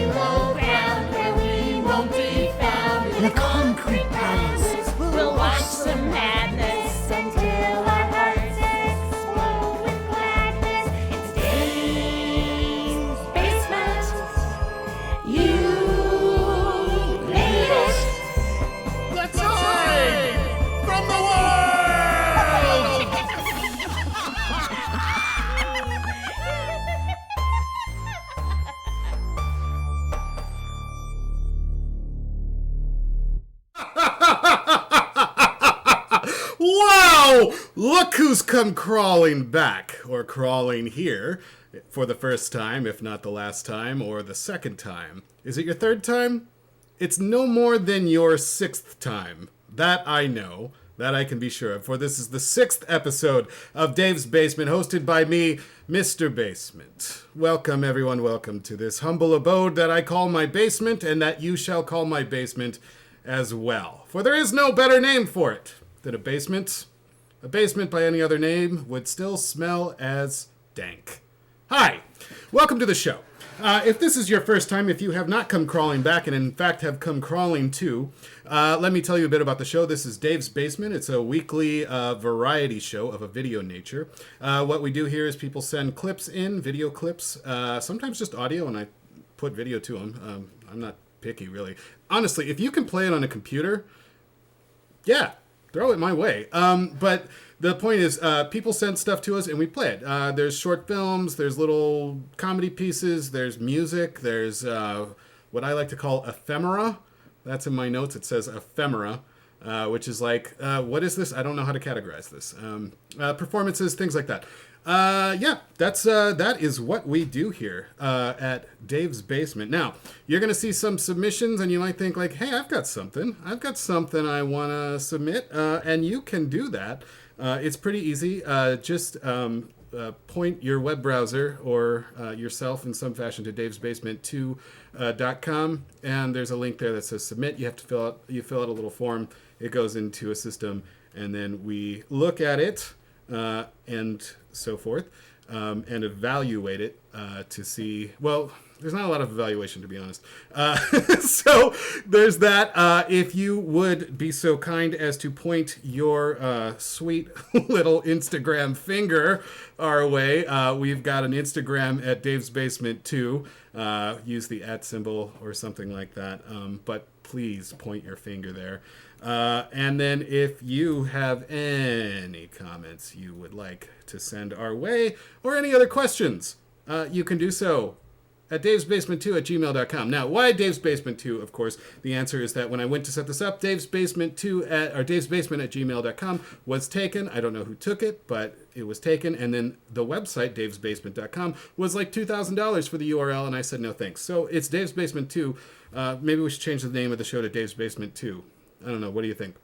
below ground where we won't be found. In a concrete palace, We'll watch some madness until our hearts explode with gladness. It's Dave's basement. You made it. Let's hide from the world! Wow! Look who's come crawling back, or crawling here, for the first time, if not the last time, or the second time. Is it your third time? It's no more than your sixth time. That I know. That I can be sure of. For this is the 6th episode of Dave's Basement, hosted by me, Mr. Basement. Welcome, everyone. Welcome to this humble abode that I call my basement, and that you shall call my basement as well. For there is no better name for it than a basement. A basement by any other name would still smell as dank. Hi. Welcome to the show. If this is your first time, if you have not come crawling back and in fact have come crawling too, let me tell you a bit about the show. This is Dave's Basement. It's a weekly variety show of a video nature. What we do here is people send clips in, video clips, sometimes just audio, and I put video to them. I'm not picky, really. Honestly, if you can play it on a computer, yeah, throw it my way. But the point is, people send stuff to us and we play it. There's short films, there's little comedy pieces, there's music, there's what I like to call ephemera. That's in my notes. It says ephemera, which is like, what is this? I don't know how to categorize this. Performances, things like that. Yeah, that is what we do here at Dave's Basement. Now, you're going to see some submissions and you might think like, hey, I've got something I want to submit, and you can do that. It's pretty easy. Just point your web browser or yourself in some fashion to davesbasement2.com, and there's a link there that says submit. You have to fill out a little form. It goes into a system, and then we look at it and so forth, and evaluate it to see, well, there's not a lot of evaluation, to be honest. So there's that. If you would be so kind as to point your sweet little Instagram finger our way, we've got an Instagram at Dave's Basement 2. Use the @ symbol or something like that. But please point your finger there. And then if you have any comments you would like to send our way, or any other questions, you can do so at davesbasement2@gmail.com. Now, why Dave's Basement 2, of course? The answer is that when I went to set this up, davesbasement2@davesbasement@gmail.com was taken. I don't know who took it, but it was taken. And then the website, davesbasement.com, was like $2,000 for the URL, and I said no thanks. So it's Dave's Basement 2. Maybe we should change the name of the show to Dave's Basement 2. I don't know. What do you think?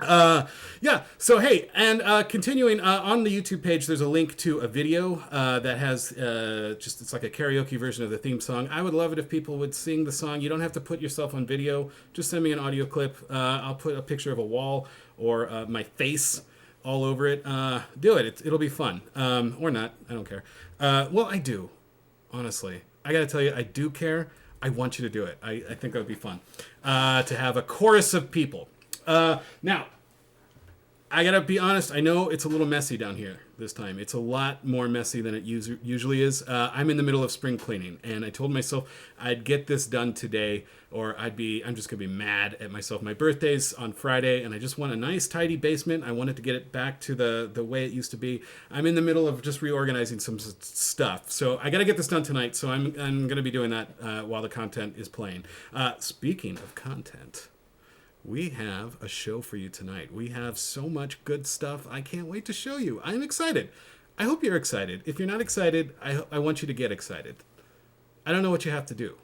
Yeah, so hey, and continuing on the YouTube page, there's a link to a video that has it's like a karaoke version of the theme song. I would love it if people would sing the song. You don't have to put yourself on video. Just send me an audio clip. I'll put a picture of a wall or my face all over it. Do it. It'll be fun. Or not. I don't care. Well, I do. Honestly. I gotta tell you, I do care. I want you to do it. I think that would be fun. To have a chorus of people. Now, I gotta be honest, I know it's a little messy down here this time. It's a lot more messy than it usually is. I'm in the middle of spring cleaning, and I told myself I'd get this done today, or I'm just gonna be mad at myself. My birthday's on Friday, and I just want a nice, tidy basement. I wanted to get it back to the way it used to be. I'm in the middle of just reorganizing some stuff, so I gotta get this done tonight, so I'm gonna be doing that while the content is playing. Speaking of content, we have a show for you tonight. We have so much good stuff. I can't wait to show you. I'm excited. I hope you're excited. If you're not excited, I want you to get excited. I don't know what you have to do.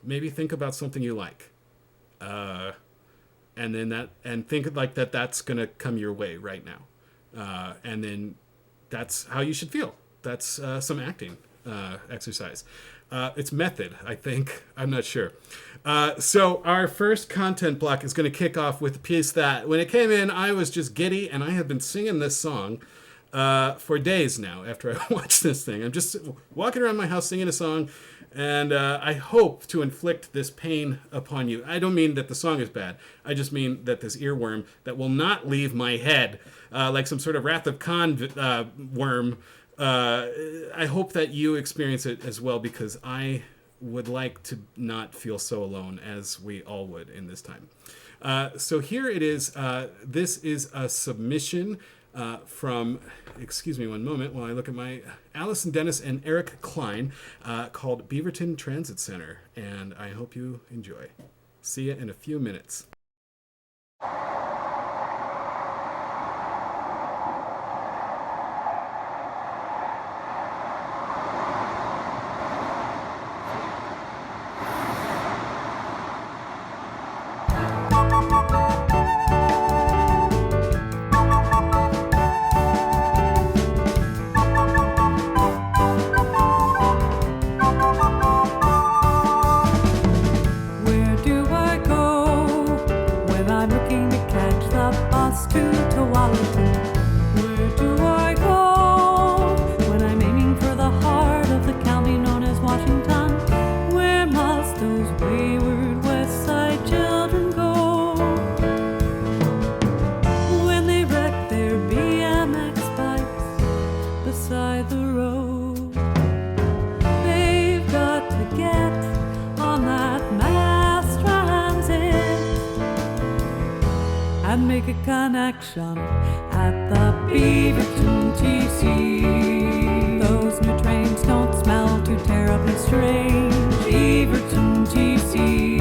Maybe think about something you like. And think like that's going to come your way right now. And then that's how you should feel. That's some acting exercise. It's method, I think. I'm not sure. So our first content block is going to kick off with a piece that, when it came in, I was just giddy, and I have been singing this song for days now after I watched this thing. I'm just walking around my house singing a song, And I hope to inflict this pain upon you. I don't mean that the song is bad. I just mean that this earworm that will not leave my head, like some sort of Wrath of Khan worm, I hope that you experience it as well, because I would like to not feel so alone as we all would in this time. So here it is. This is a submission from, excuse me one moment while I look at my Alison, Dennis, and Eric Klein, called Beaverton Transit Center. And I hope you enjoy. See you in a few minutes. At the Beaverton TC, those new trains don't smell too terribly strange. Beaverton TC,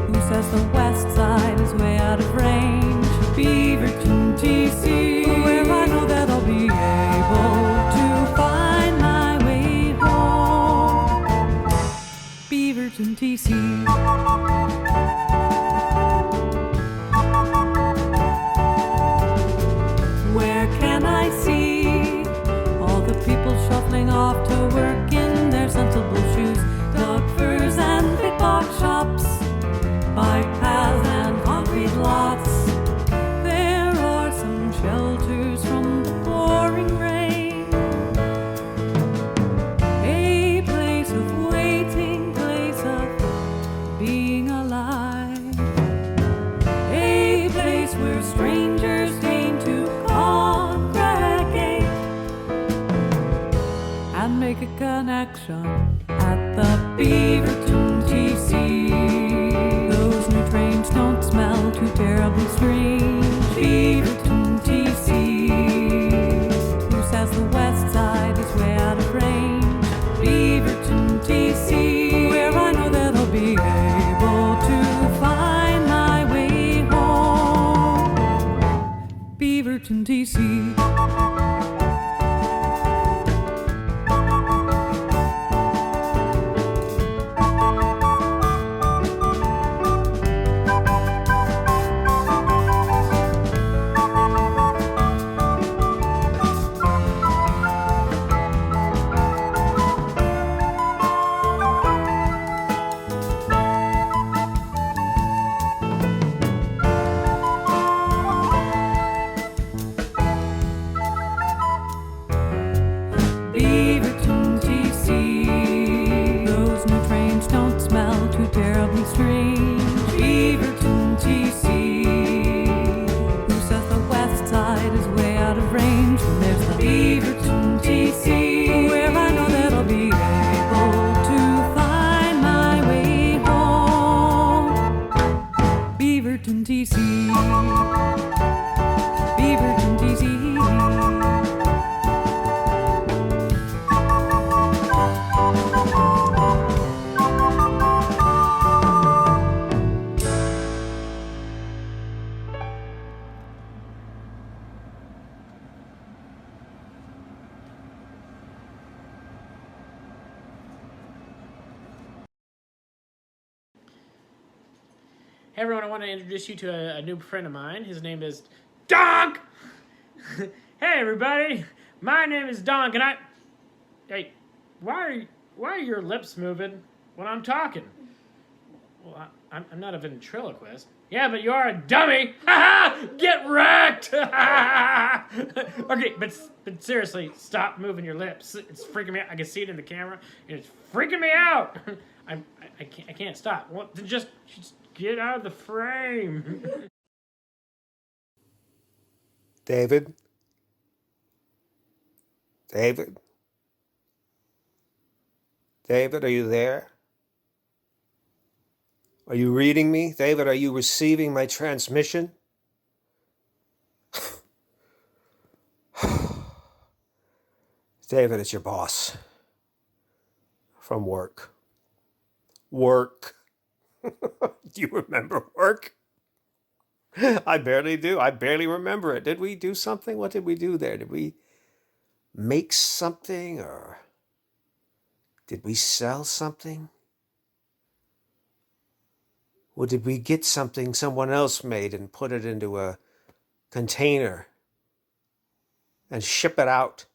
who says the west side is way out of range? Beaverton TC, where I know that I'll be able to find my way home. Beaverton TC. Off to work in their sensible shoes, dog furs and big box shops, bike paths and concrete lots. There are some shelters from the pouring rain, a place of waiting, place of being alive, a place where strangers deign to congregate and make a connection at the Beaverton TC. Those new trains don't smell too terribly strange. Beaverton TC, who says the west side is way out of range? Beaverton TC, where I know that I'll be able to find my way home. Beaverton TC. Hey everyone, I want to introduce you to a new friend of mine. His name is Donk! Hey everybody, my name is Donk and Hey, why are your lips moving when I'm talking? Well, I'm not a ventriloquist. Yeah, but you are a dummy. Ha ha! Get wrecked. Okay, but seriously, stop moving your lips. It's freaking me out. I can see it in the camera, and it's freaking me out. I can't stop. Well, just get out of the frame. David? David? David, are you there? Are you reading me? David, are you receiving my transmission? David, it's your boss. From work. Work. Do you remember work? I barely do. I barely remember it. Did we do something? What did we do there? Did we make something, or did we sell something? Or did we get something someone else made and put it into a container and ship it out?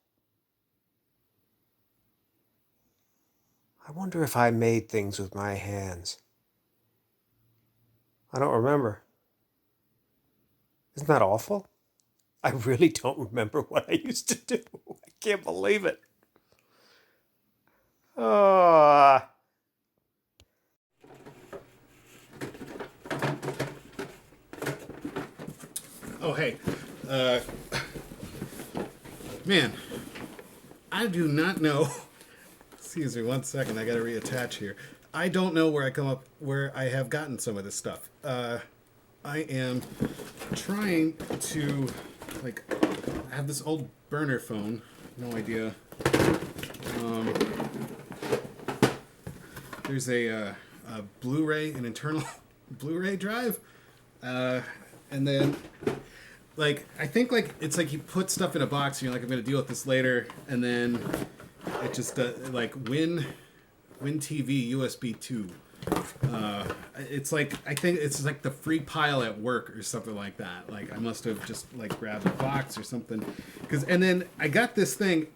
I wonder if I made things with my hands. I don't remember. Isn't that awful? I really don't remember what I used to do. I can't believe it. Oh. Oh, hey. Man, I do not know. Excuse me 1 second. I gotta reattach here. I don't know where I have gotten some of this stuff. I am trying to, I have this old burner phone. No idea. There's a Blu-ray, an internal Blu-ray drive. And then, I think, it's like you put stuff in a box and you're like, I'm going to deal with this later. And then it just, Win TV USB 2. It's I think it's like the free pile at work or something like that. I must have just grabbed a box or something. And then I got this thing.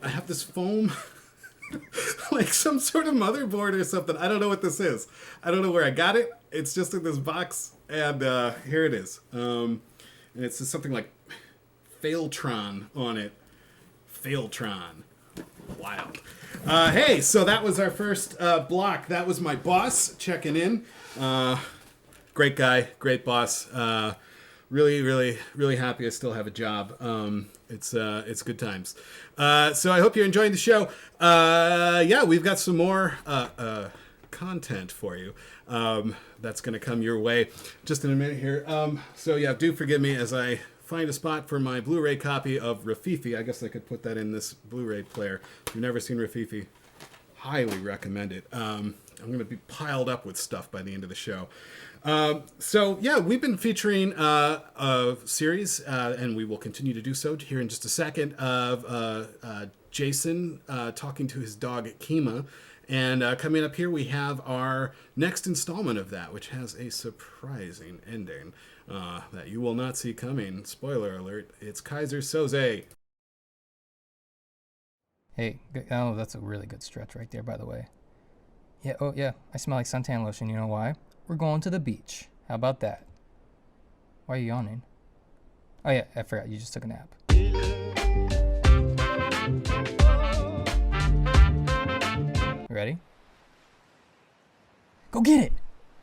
I have this foam, some sort of motherboard or something. I don't know what this is. I don't know where I got it. It's just in this box, and here it is. And it's just something like Phaeltron on it. Phaeltron. Wild. Hey, so that was our first block. That was my boss checking in. Great guy, great boss. Really, really, really happy I still have a job. It's good times. So I hope you're enjoying the show. Yeah, we've got some more content for you. That's going to come your way just in a minute here. So yeah, do forgive me as I find a spot for my Blu-ray copy of Rafifi. I guess I could put that in this Blu-ray player. If you've never seen Rafifi, highly recommend it. I'm going to be piled up with stuff by the end of the show. So yeah, we've been featuring a series, and we will continue to do so here in just a second, of Jason talking to his dog Kima. And coming up here, we have our next installment of that, which has a surprising ending that you will not see coming. Spoiler alert, it's Kaiser Soze. Hey, oh, that's a really good stretch right there, by the way. Yeah, oh yeah, I smell like suntan lotion. You know why? We're going to the beach. How about that? Why are you yawning? Oh yeah, I forgot, you just took a nap. You ready? Go get it!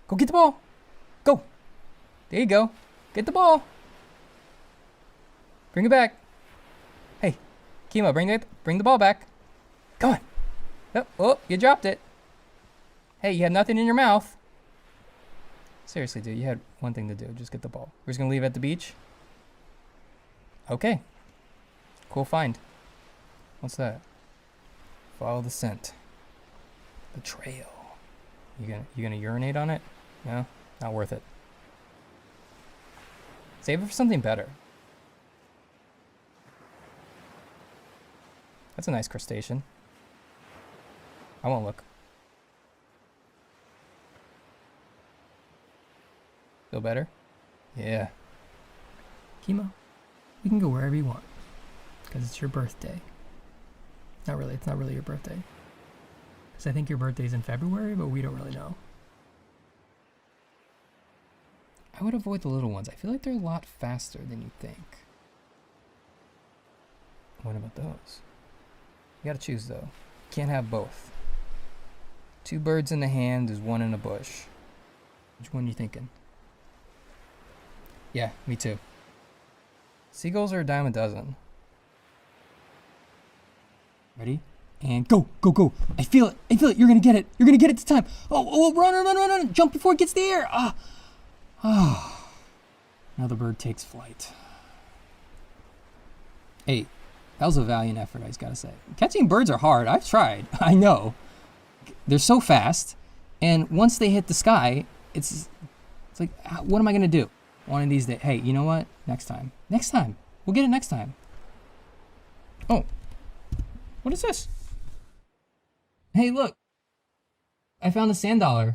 Go get the ball! Go! There you go. Get the ball! Bring it back. Hey, Kima, bring the ball back. Come on. Oh, you dropped it. Hey, you had nothing in your mouth. Seriously, dude, you had one thing to do. Just get the ball. We're just gonna leave it at the beach? Okay. Cool find. What's that? Follow the scent. The trail. You gonna urinate on it? No? Not worth it. Save it for something better. That's a nice crustacean. I won't look. Feel better? Yeah. Kima, you can go wherever you want, because it's your birthday. Not really, it's not really your birthday. Because I think your birthday's in February, but we don't really know. I would avoid the little ones. I feel like they're a lot faster than you think. What about those? You gotta choose though. Can't have both. 2 birds in the hand is 1 in a bush. Which one you thinking? Yeah, me too. Seagulls are a dime a dozen. Ready? And go, go, go. I feel it. I feel it. You're gonna get it. You're gonna get it this time. Oh, run, run, run, run, run. Jump before it gets the air. Now the bird takes flight. Hey, that was a valiant effort, I just gotta say. Catching birds are hard. I've tried. I know. They're so fast. And once they hit the sky, it's like, what am I gonna do? One of these days. Hey, you know what? Next time. Next time. We'll get it next time. Oh. What is this? Hey, look. I found a sand dollar.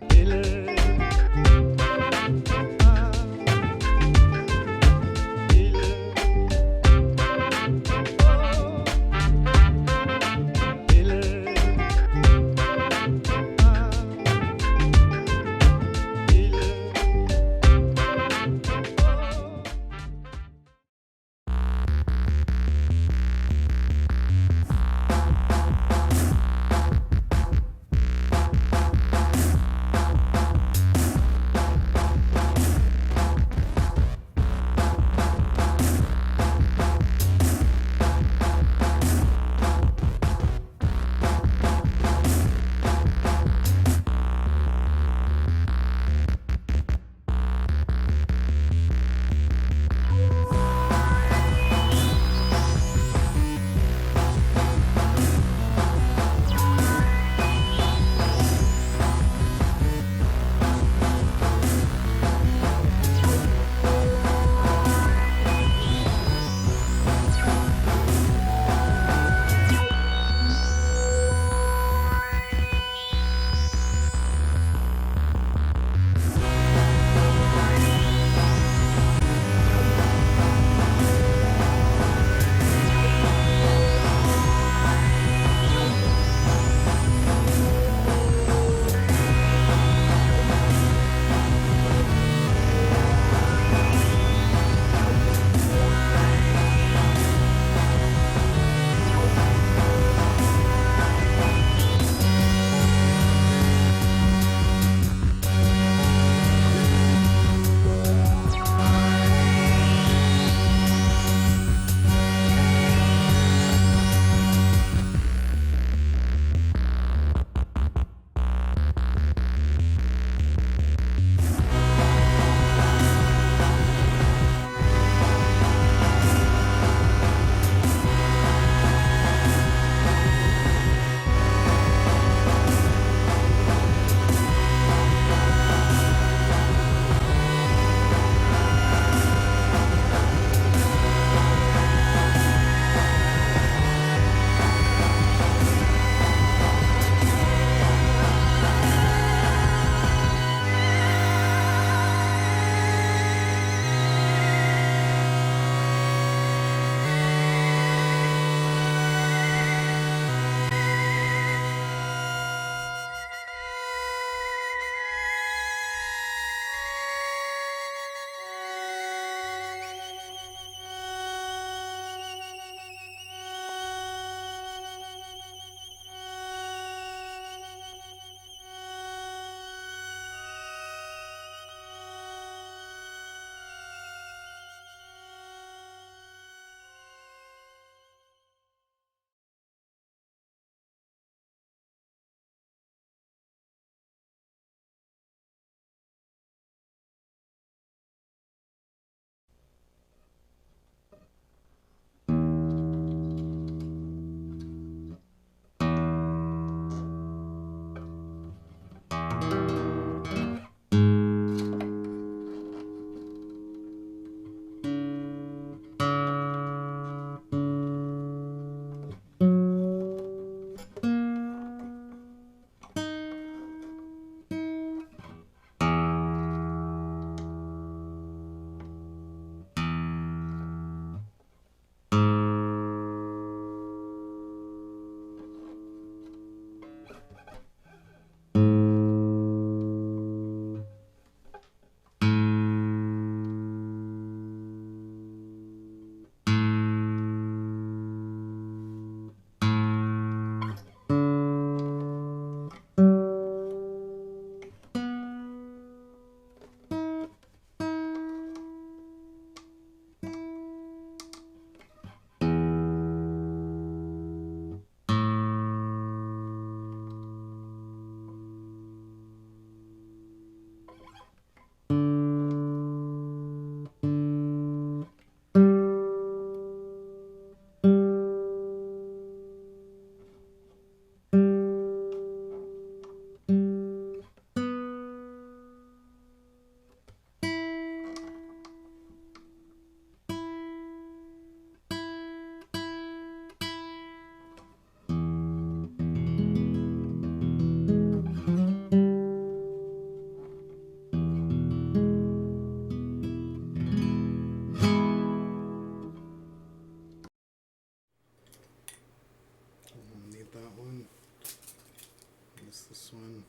this one.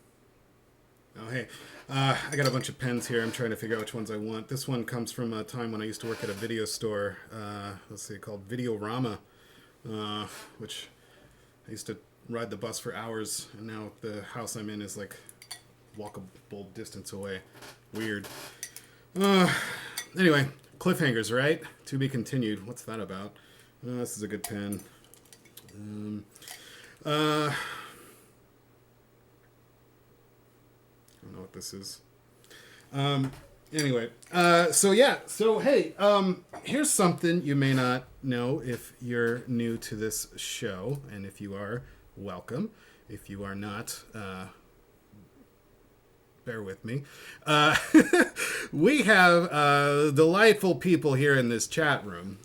Oh, hey. I got a bunch of pens here. I'm trying to figure out which ones I want. This one comes from a time when I used to work at a video store, let's see, called Videorama, which I used to ride the bus for hours, and now the house I'm in is like walkable distance away. Weird. Anyway, cliffhangers, right? To be continued. What's that about? This is a good pen. I don't know what this is. Anyway, so hey, here's something you may not know if you're new to this show, and if you are, welcome. If you are not, bear with me. We have delightful people here in this chat room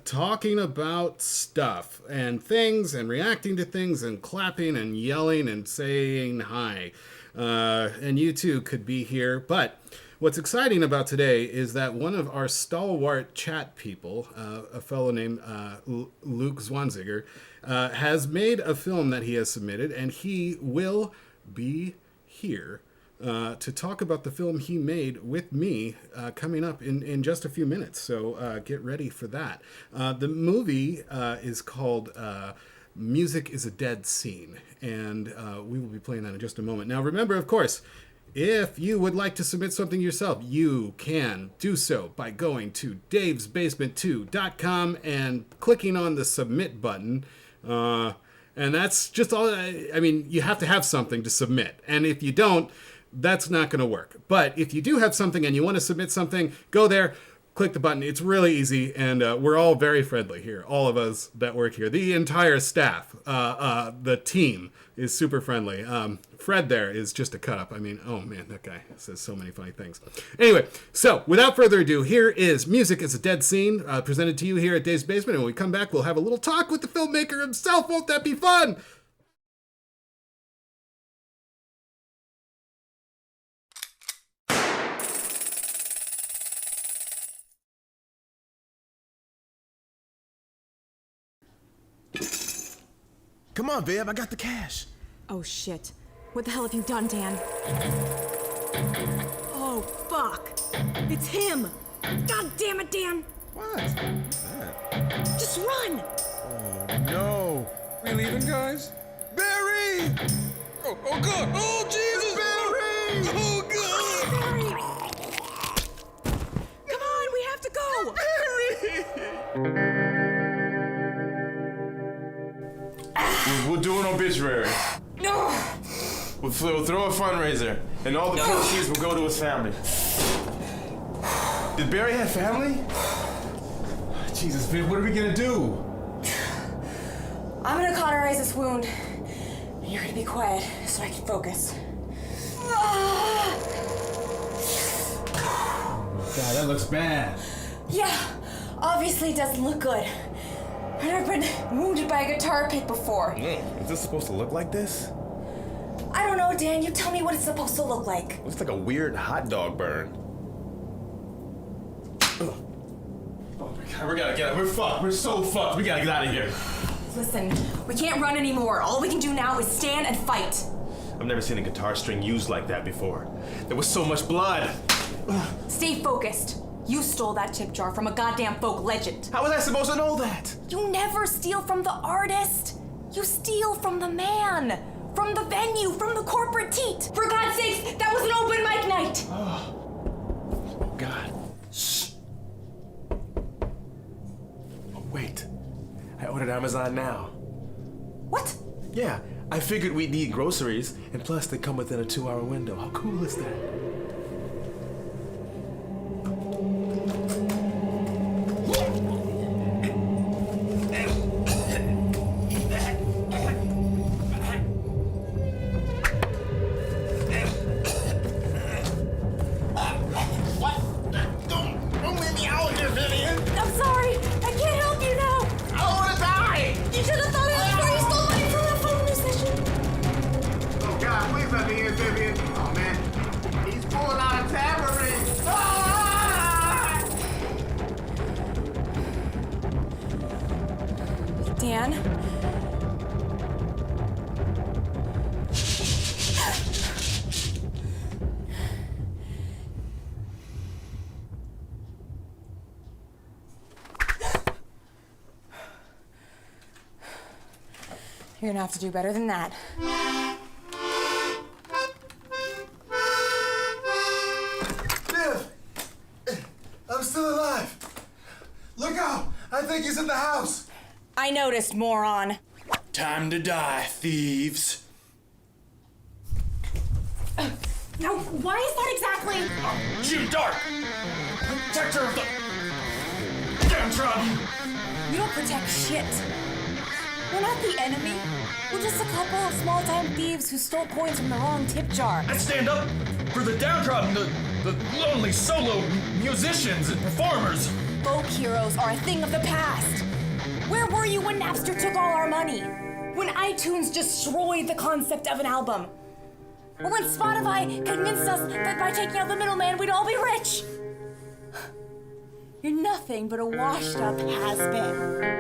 talking about stuff and things and reacting to things and clapping and yelling and saying hi. And you too could be here. But what's exciting about today is that one of our stalwart chat people, a fellow named Luke Zwanziger, has made a film that he has submitted, and he will be here to talk about the film he made with me coming up in just a few minutes. So get ready for that. The movie is called Music is a Dead Scene, and we will be playing that in just a moment. Now remember, of course, if you would like to submit something yourself, you can do so by going to davesbasement2.com and clicking on the submit button. And that's just all. I mean, you have to have something to submit. And if you don't, that's not going to work. But if you do have something and you want to submit something, go there, click the button. It's really easy, and we're all very friendly here. All of us that work here, the entire staff, the team is super friendly. Fred there is just a cut up. I mean, oh man, that guy says so many funny things. Anyway, so without further ado, here is Music is a Dead Scene, presented to you here at Dave's Basement. And when we come back, we'll have a little talk with the filmmaker himself. Won't that be fun? Come on, babe, I got the cash. Oh shit. What the hell have you done, Dan? Oh, fuck. It's him. God damn it, Dan. What? What's that? Just run. Oh, no. We leaving, guys? Barry! Oh, God. Oh, Jesus! Barry! Oh, God! Barry. Come on, we have to go. Barry! We'll do an obituary. We'll throw a fundraiser, and all the proceeds will go to his family. Did Barry have family? Jesus, babe, what are we gonna do? I'm gonna cauterize this wound. You're gonna be quiet so I can focus. God, that looks bad. Yeah, obviously it doesn't look good. I've never been wounded by a guitar pick before. Is this supposed to look like this? I don't know, Dan. You tell me what it's supposed to look like. Looks like a weird hot dog burn. Oh my God, we gotta get out. We're fucked. We're so fucked. We gotta get out of here. Listen, we can't run anymore. All we can do now is stand and fight. I've never seen a guitar string used like that before. There was so much blood. Stay focused. You stole that tip jar from a goddamn folk legend. How was I supposed to know that? You never steal from the artist. You steal from the man. From the venue, from the corporate teat. For God's sakes, that was an open mic night. Oh, God. Shh. Oh, wait. I ordered Amazon now. What? Yeah, I figured we'd need groceries, and plus they come within a 2-hour window. How cool is that? You're gonna have to do better than that. Viv! I'm still alive! Look out! I think he's in the house! I noticed, moron. Time to die, thieves. Now, why is that exactly? Jim Dark! Protector of the downtrodden! You don't protect shit. We're not the enemy. We're just a couple of small-time thieves who stole coins from the wrong tip jar. I stand up for the downtrodden, the lonely solo musicians and performers. Folk heroes are a thing of the past. Where were you when Napster took all our money? When iTunes destroyed the concept of an album? Or when Spotify convinced us that by taking out the middleman, we'd all be rich? You're nothing but a washed-up has-been.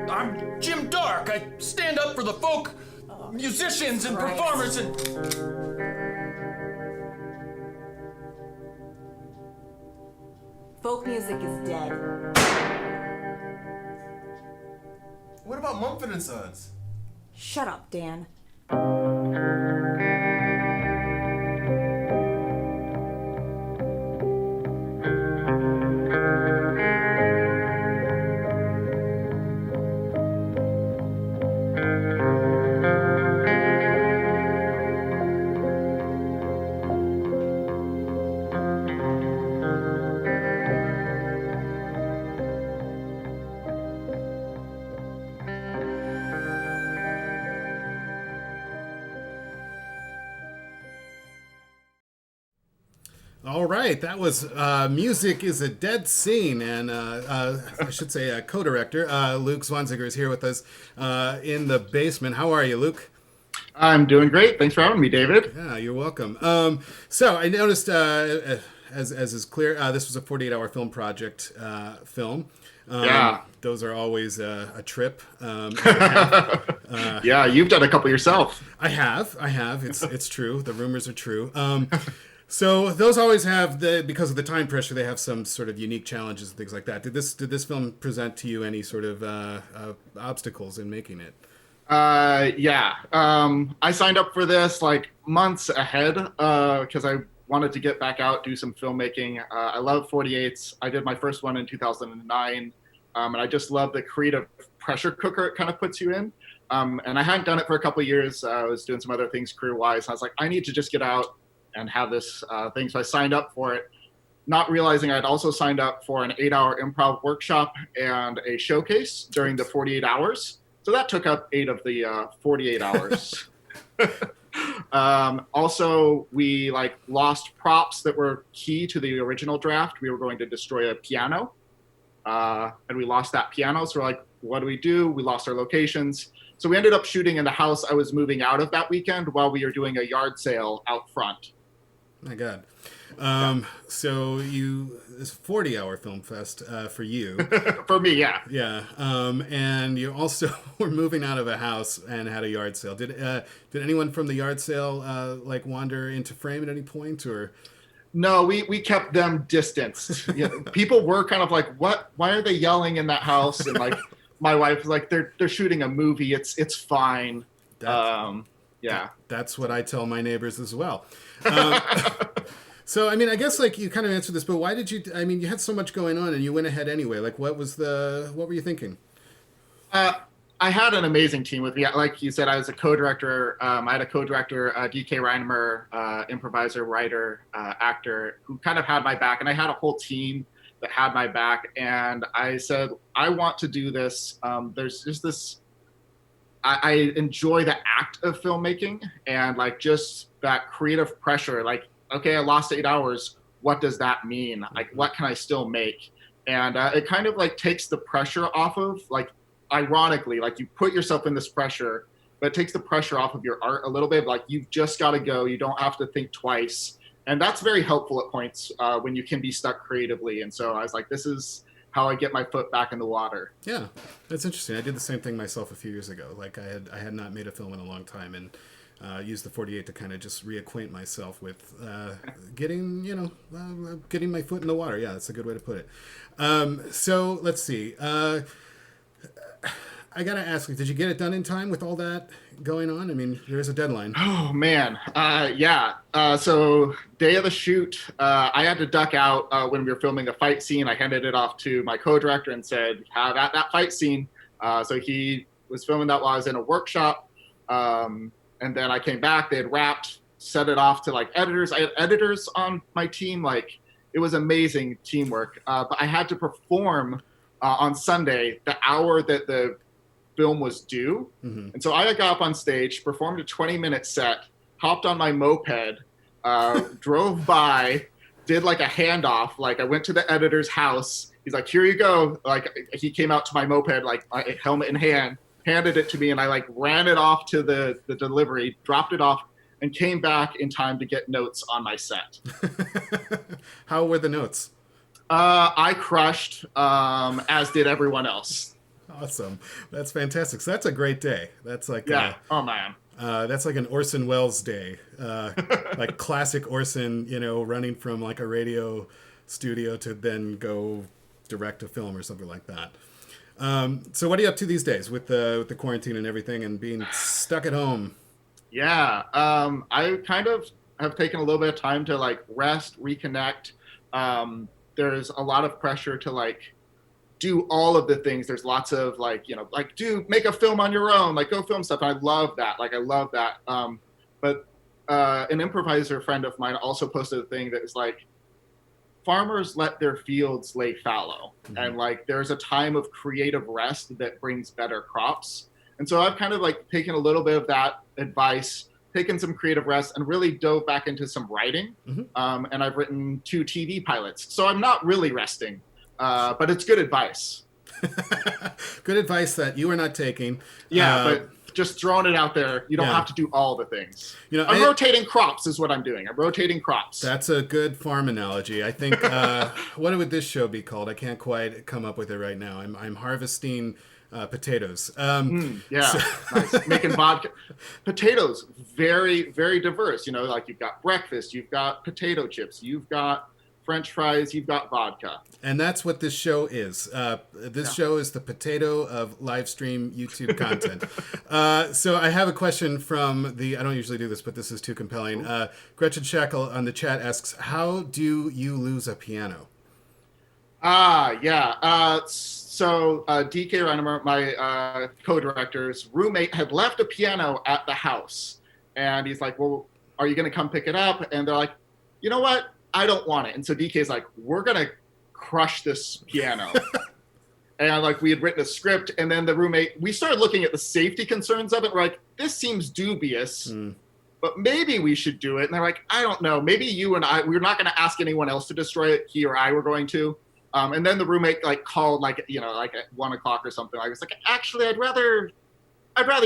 I'm Jim Dark. I stand up for the folk musicians and Christ. performers and... Folk music is dead. What about Mumford & Sons? Shut up, Dan. All right, that was Music is a Dead Scene, and I should say co-director Luke Zwanziger is here with us in the basement. How are you, Luke? I'm doing great. Thanks for having me, David. Yeah, you're welcome. So I noticed, as is clear, this was a 48-hour film project film. Yeah. Those are always a trip. Yeah, you've done a couple yourself. I have. It's true. The rumors are true. So those always have because of the time pressure, they have some sort of unique challenges and things like that. Did this film present to you any sort of obstacles in making it? Yeah. I signed up for this like months ahead because I wanted to get back out, do some filmmaking. I love 48s. I did my first one in 2009, and I just love the creative pressure cooker it kind of puts you in. And I hadn't done it for a couple of years. I was doing some other things career-wise. And I was like, I need to just get out and have this thing. So I signed up for it, not realizing I'd also signed up for an 8-hour improv workshop and a showcase during the 48 hours. So that took up 8 of the 48 hours. Also, we lost props that were key to the original draft. We were going to destroy a piano, and we lost that piano. So we're like, what do we do? We lost our locations. So we ended up shooting in the house I was moving out of that weekend while we were doing a yard sale out front. My God. So this 40-hour film fest for you. For me, yeah. Yeah. And you also were moving out of a house and had a yard sale. Did anyone from the yard sale wander into frame at any point, or? No, we kept them distanced. People were kind of like, what? Why are they yelling in that house? And my wife was like, they're shooting a movie. It's fine. Yeah. That's what I tell my neighbors as well. So, I mean, I guess you kind of answered this, but why did you, you had so much going on and you went ahead anyway. What were you thinking? I had an amazing team with me. Like you said, I was a co-director. I had a co-director, DK Reinemer, improviser, writer, actor, who kind of had my back. And I had a whole team that had my back. And I said, I want to do this. There's just this, I enjoy the act of filmmaking and just that creative pressure. Okay, I lost 8 hours. What does that mean? What can I still make? And it kind of takes the pressure off of, ironically, you put yourself in this pressure, but it takes the pressure off of your art a little bit. You've just got to go. You don't have to think twice. And that's very helpful at points when you can be stuck creatively. And so I was like, this is how I get my foot back in the water. Yeah, that's interesting. I did the same thing myself a few years ago. I had not made a film in a long time, and used the 48 to kind of just reacquaint myself with getting my foot in the water. Yeah, that's a good way to put it. So let's see. I gotta ask, did you get it done in time with all that going on? I mean, there is a deadline. Oh man, yeah. So day of the shoot, I had to duck out when we were filming a fight scene. I handed it off to my co-director and said, "Have at that fight scene." So he was filming that while I was in a workshop, and then I came back. They had wrapped, set it off to like editors. I had editors on my team. Like it was amazing teamwork. But I had to perform on Sunday, the hour that the film was due. And so I got up on stage, performed a 20-minute set, hopped on my moped, drove by, did like a handoff. Like I went to the editor's house. He's like, "Here you go." Like he came out to my moped, like helmet in hand, handed it to me, and I like ran it off to the delivery, dropped it off, and came back in time to get notes on my set. How were the notes? I crushed, as did everyone else. Awesome. That's fantastic. So that's a great day. That's like Oh man. That's like an Orson Welles day. Like classic Orson, running from like a radio studio to then go direct a film or something like that. So what are you up to these days with the quarantine and everything and being stuck at home? Yeah. I kind of have taken a little bit of time to like rest, reconnect. There's a lot of pressure to like do all of the things. There's lots of like, make a film on your own, like go film stuff. And I love that. But an improviser friend of mine also posted a thing that is like, farmers let their fields lay fallow. And like, there's a time of creative rest that brings better crops. And so I've kind of like taken a little bit of that advice, taken some creative rest, and really dove back into some writing. And I've written 2 TV pilots. So I'm not really resting. But it's good advice. Good advice that you are not taking. Yeah, but just throwing it out there. You don't have to do all the things. I'm rotating crops is what I'm doing. I'm rotating crops. That's a good farm analogy. I think, what would this show be called? I can't quite come up with it right now. I'm harvesting potatoes. Nice. Making vodka. Potatoes, very, very diverse. Like you've got breakfast, you've got potato chips, you've got French fries, you've got vodka. And that's what this show is. This show is the potato of live stream YouTube content. So I have a question from I don't usually do this, but this is too compelling. Gretchen Shackle on the chat asks, how do you lose a piano? So DK Reinemer, my co-director's roommate, had left a piano at the house. And he's like, "Well, are you going to come pick it up?" And they're like, "You know what? I don't want it." And so DK's like, "We're going to crush this piano." And like we had written a script, and then the roommate, we started looking at the safety concerns of it. We're like, this seems dubious, but maybe we should do it. And they're like, "I don't know. Maybe you and I, we're not going to ask anyone else to destroy it. He or I were going to." And then the roommate like called like at 1:00 or something. I was like, "Actually, I'd rather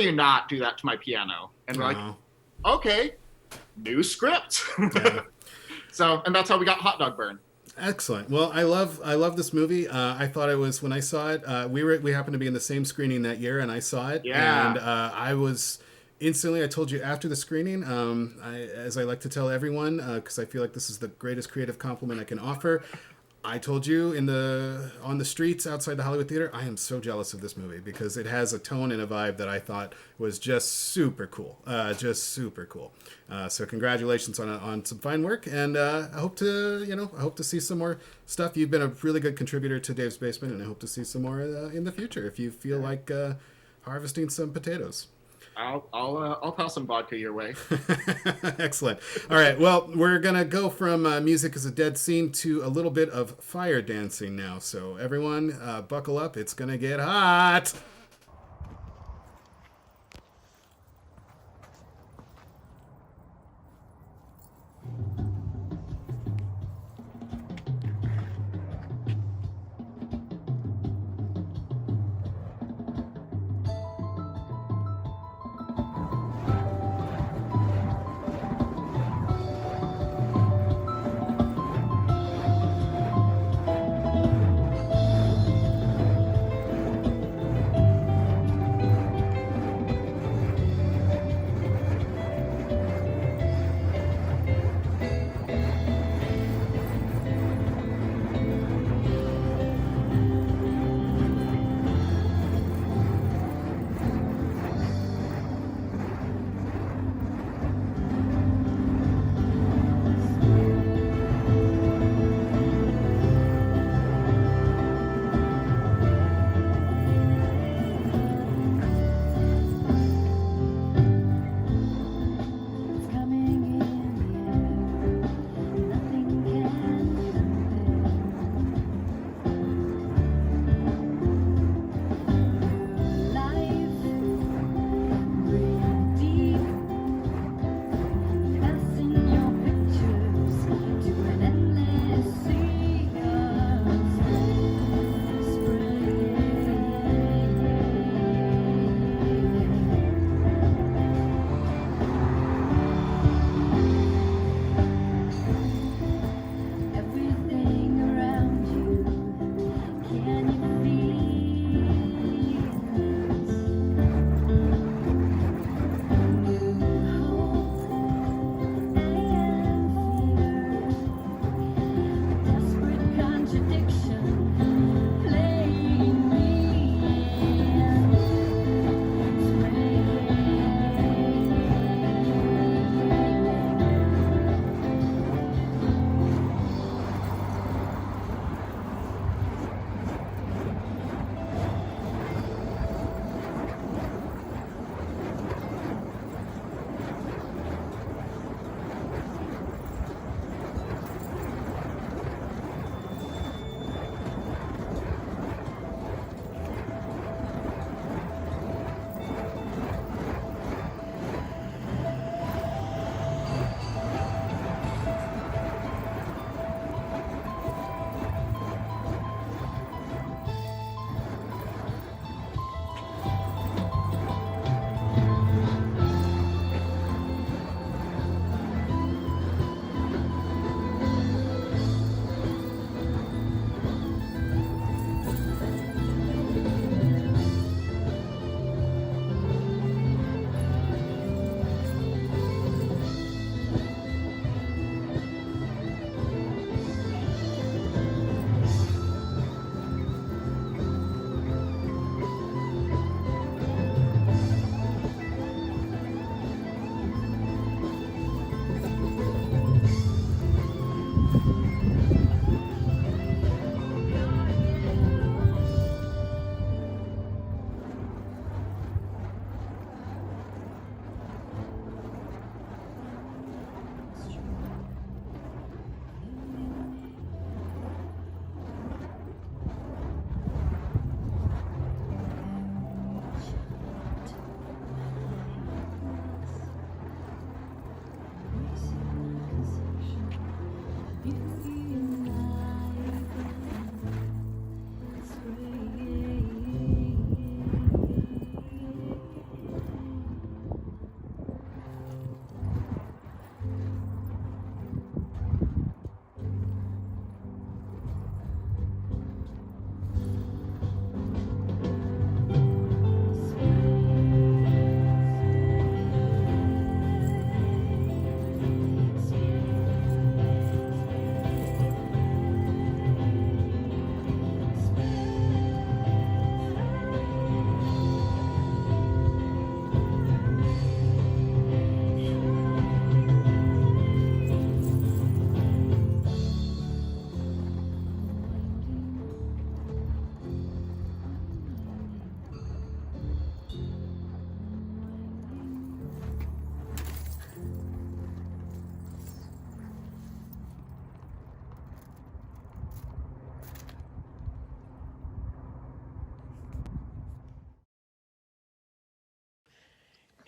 you not do that to my piano." And we're like, "Okay, new script." So, and that's how we got Hot Dog Burn. Excellent. Well, I love this movie. I thought it was, when I saw it, we happened to be in the same screening that year, and I saw it. Yeah. And I was instantly, I told you after the screening, as I like to tell everyone, because I feel like this is the greatest creative compliment I can offer. I told you on the streets outside the Hollywood Theater, I am so jealous of this movie because it has a tone and a vibe that I thought was just super cool. So congratulations on some fine work, and I hope to see some more stuff. You've been a really good contributor to Dave's Basement, and I hope to see some more in the future if you feel like harvesting some potatoes. I'll toss some vodka your way. Excellent. All right. Well, we're gonna go from music as a dead scene to a little bit of fire dancing now. So everyone, buckle up. It's gonna get hot.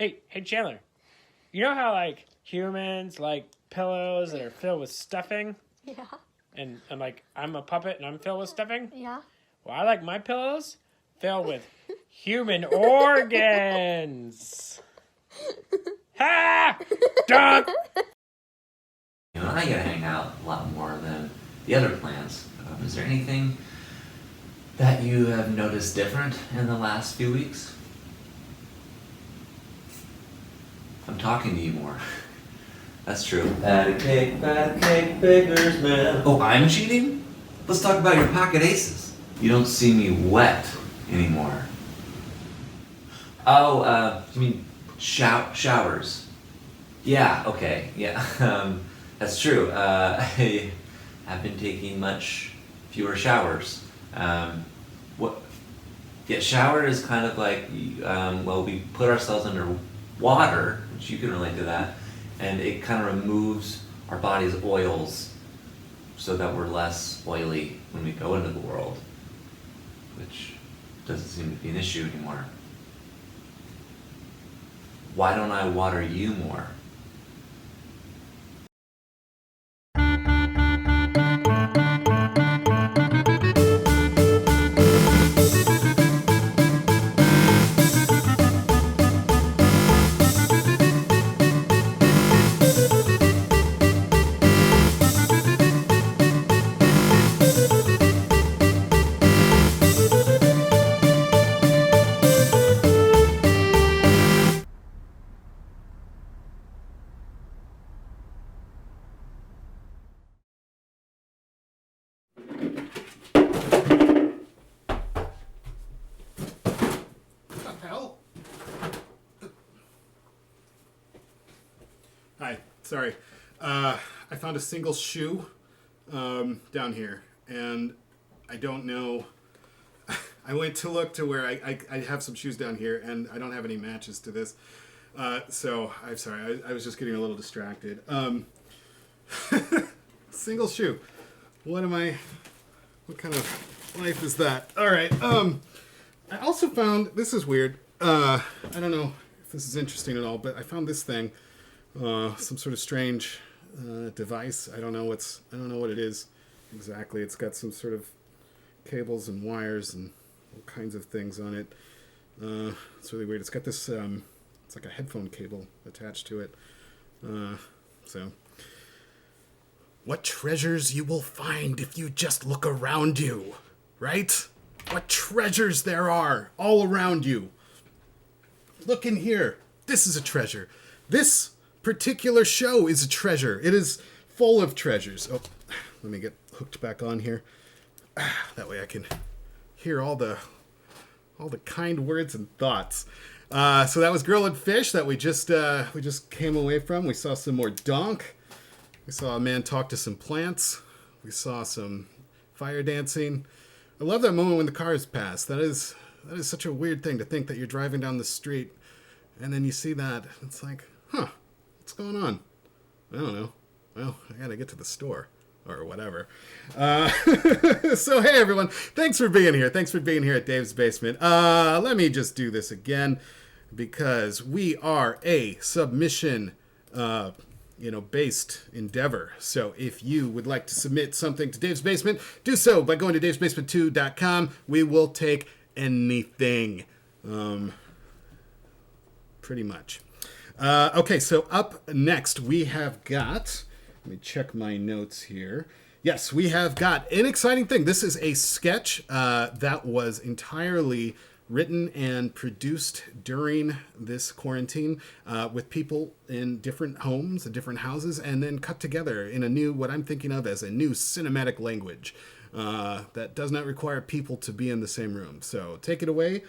Hey, Chandler. You know how, like, humans like pillows that are filled with stuffing? Yeah. And like, I'm a puppet and I'm filled with stuffing? Yeah. Well, I like my pillows filled with human organs. Ha! Donk! You know, I get to hang out a lot more than the other plants. Is there anything that you have noticed different in the last few weeks? I'm talking to you more. That's true. Patty cake, baker's man. Oh, I'm cheating? Let's talk about your pocket aces. You don't see me wet anymore. Oh, you mean showers? Yeah, okay, yeah. That's true. I have been taking much fewer showers. What? Yeah, shower is kind of like, well, we put ourselves under water, which you can relate to that, and it kind of removes our body's oils so that we're less oily when we go into the world, which doesn't seem to be an issue anymore. Why don't I water you more? Hi, sorry. I found a single shoe down here, and I don't know. I went to look to where I have some shoes down here, and I don't have any matches to this. So I'm sorry. I was just getting a little distracted. Single shoe. What kind of life is that? All right. I also found, this is weird. I don't know if this is interesting at all, but I found this thing. Some sort of strange device. I don't know what it is exactly. It's got some sort of cables and wires and all kinds of things on it. It's really weird. It's got this it's like a headphone cable attached to it. So what treasures you will find if you just look around you, right? What treasures there are all around you. Look in here. This is a treasure. This particular show is a treasure. It is full of treasures. Oh, let me get hooked back on here. That way I can hear all the kind words and thoughts. So that was Girl and Fish that we just came away from. We saw some more Donk. We saw a man talk to some plants. We saw some fire dancing. I love that moment when the cars pass. That is such a weird thing to think that you're driving down the street and then you see that. It's like, huh, what's going on? I don't know. Well, I gotta get to the store or whatever. So hey everyone, thanks for being here. Thanks for being here at Dave's Basement. Let me just do this again because we are a submission based endeavor. So if you would like to submit something to Dave's Basement, do so by going to davesbasement2.com. We will take anything. Pretty much. Okay, so up next we have got, let me check my notes here. Yes, we have got an exciting thing. This is a sketch that was entirely written and produced during this quarantine with people in different homes and different houses, and then cut together in a new, what I'm thinking of as a new cinematic language that does not require people to be in the same room. So take it away,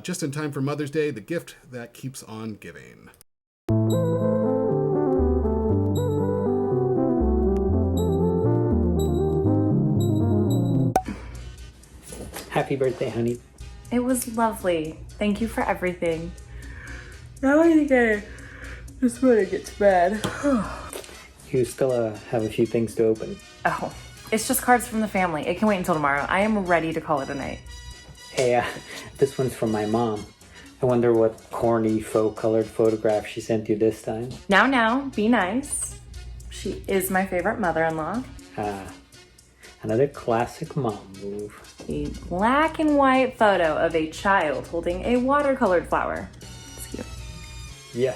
just in time for Mother's Day, the gift that keeps on giving. Happy birthday, honey. It was lovely. Thank you for everything. Now I think I just want to get to bed. You still have a few things to open. Oh, it's just cards from the family. It can wait until tomorrow. I am ready to call it a night. Hey, this one's from my mom. I wonder what corny faux-colored photograph she sent you this time. Now, be nice. She is my favorite mother-in-law. Ah, another classic mom move. A black and white photo of a child holding a watercolored flower. It's cute. Yeah.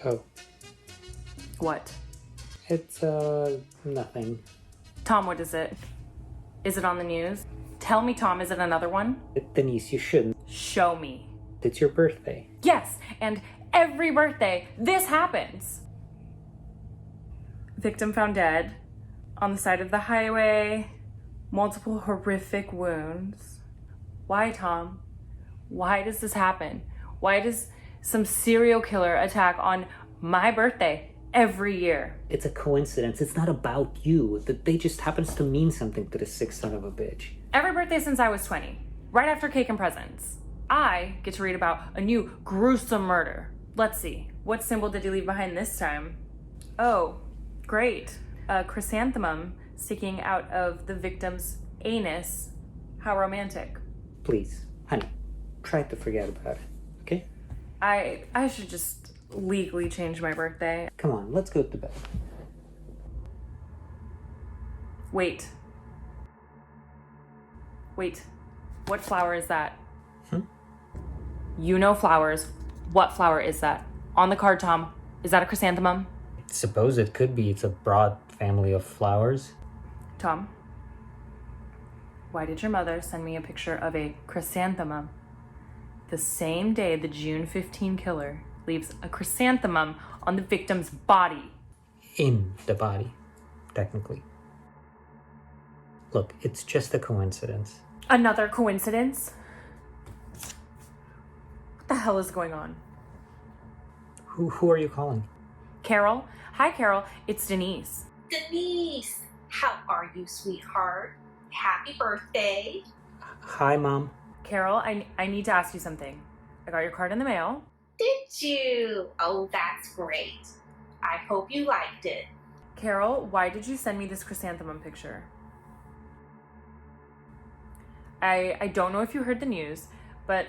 Oh. What? It's, nothing. Tom, what is it? Is it on the news? Tell me, Tom, is it another one? Denise, you shouldn't. Show me. It's your birthday. Yes, and every birthday, this happens. Victim found dead on the side of the highway, multiple horrific wounds. Why, Tom? Why does this happen? Why does some serial killer attack on my birthday every year? It's a coincidence. It's not about you. The day just happens to mean something to the sick son of a bitch. Every birthday since I was 20, right after cake and presents, I get to read about a new gruesome murder. Let's see, what symbol did he leave behind this time? Oh, great. A chrysanthemum sticking out of the victim's anus. How romantic. Please, honey, try to forget about it, okay? I should just legally change my birthday. Come on, let's go to bed. Wait, what flower is that? You know flowers. What flower is that? On the card, Tom. Is that a chrysanthemum? I suppose it could be. It's a broad family of flowers. Tom, why did your mother send me a picture of a chrysanthemum the same day the June 15 killer leaves a chrysanthemum on the victim's body? In the body, technically. Look, it's just a coincidence. Another coincidence? What the hell is going on? Who are you calling? Carol? Hi, Carol. It's Denise. Denise, how are you, sweetheart? Happy birthday. Hi, Mom. Carol, I need to ask you something. I got your card in the mail. Did you? Oh, that's great. I hope you liked it. Carol, why did you send me this chrysanthemum picture? I don't know if you heard the news, but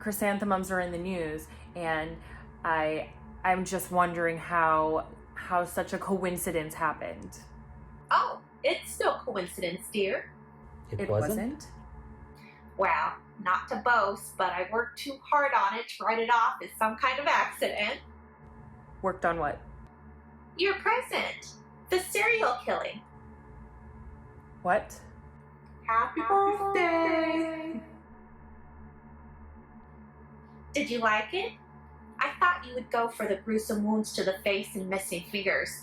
chrysanthemums are in the news, and I'm just wondering how such a coincidence happened. Oh, it's no coincidence, dear. It wasn't? Well, not to boast, but I worked too hard on it to write it off as some kind of accident. Worked on what? Your present. The serial killing. What? Happy birthday! Did you like it? I thought you would go for the gruesome wounds to the face and missing fingers.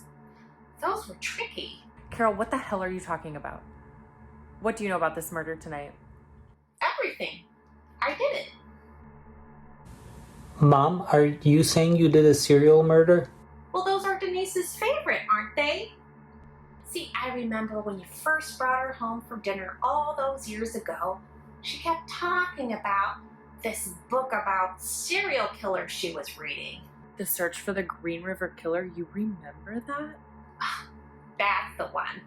Those were tricky. Carol, what the hell are you talking about? What do you know about this murder tonight? Everything. I did it. Mom, are you saying you did a serial murder? Well, those are Denise's favorite, aren't they? See, I remember when you first brought her home for dinner all those years ago, she kept talking about this book about serial killers she was reading. The Search for the Green River Killer, you remember that? That's the one.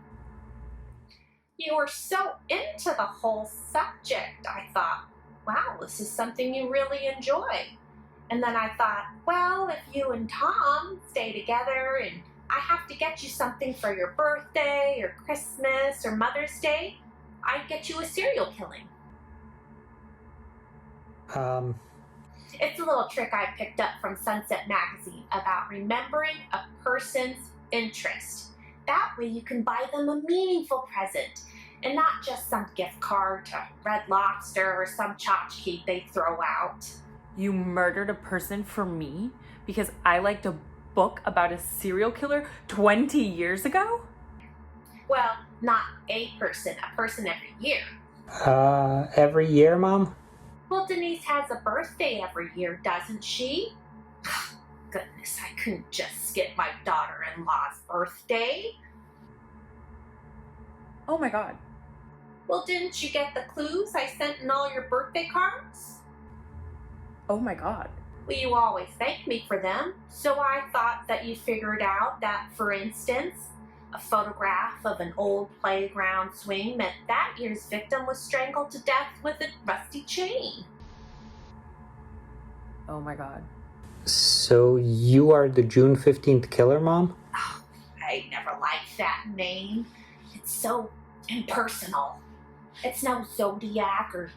You were so into the whole subject, I thought, wow, this is something you really enjoy. And then I thought, well, if you and Tom stay together and I have to get you something for your birthday or Christmas or Mother's Day, I'd get you a serial killing. It's a little trick I picked up from Sunset Magazine about remembering a person's interest. That way you can buy them a meaningful present and not just some gift card to Red Lobster or some tchotchke they throw out. You murdered a person for me because I liked a book about a serial killer 20 years ago? Well, not a person every year. Every year, Mom? Well, Denise has a birthday every year, doesn't she? Goodness, I couldn't just skip my daughter-in-law's birthday. Oh my god. Well, didn't you get the clues I sent in all your birthday cards? Oh my god. Well, you always thank me for them, so I thought that you figured out that, for instance, A photograph of an old playground swing meant that year's victim was strangled to death with a rusty chain. Oh my god. So you are the June 15th killer, Mom? Oh, I never liked that name. It's so impersonal. It's no Zodiac or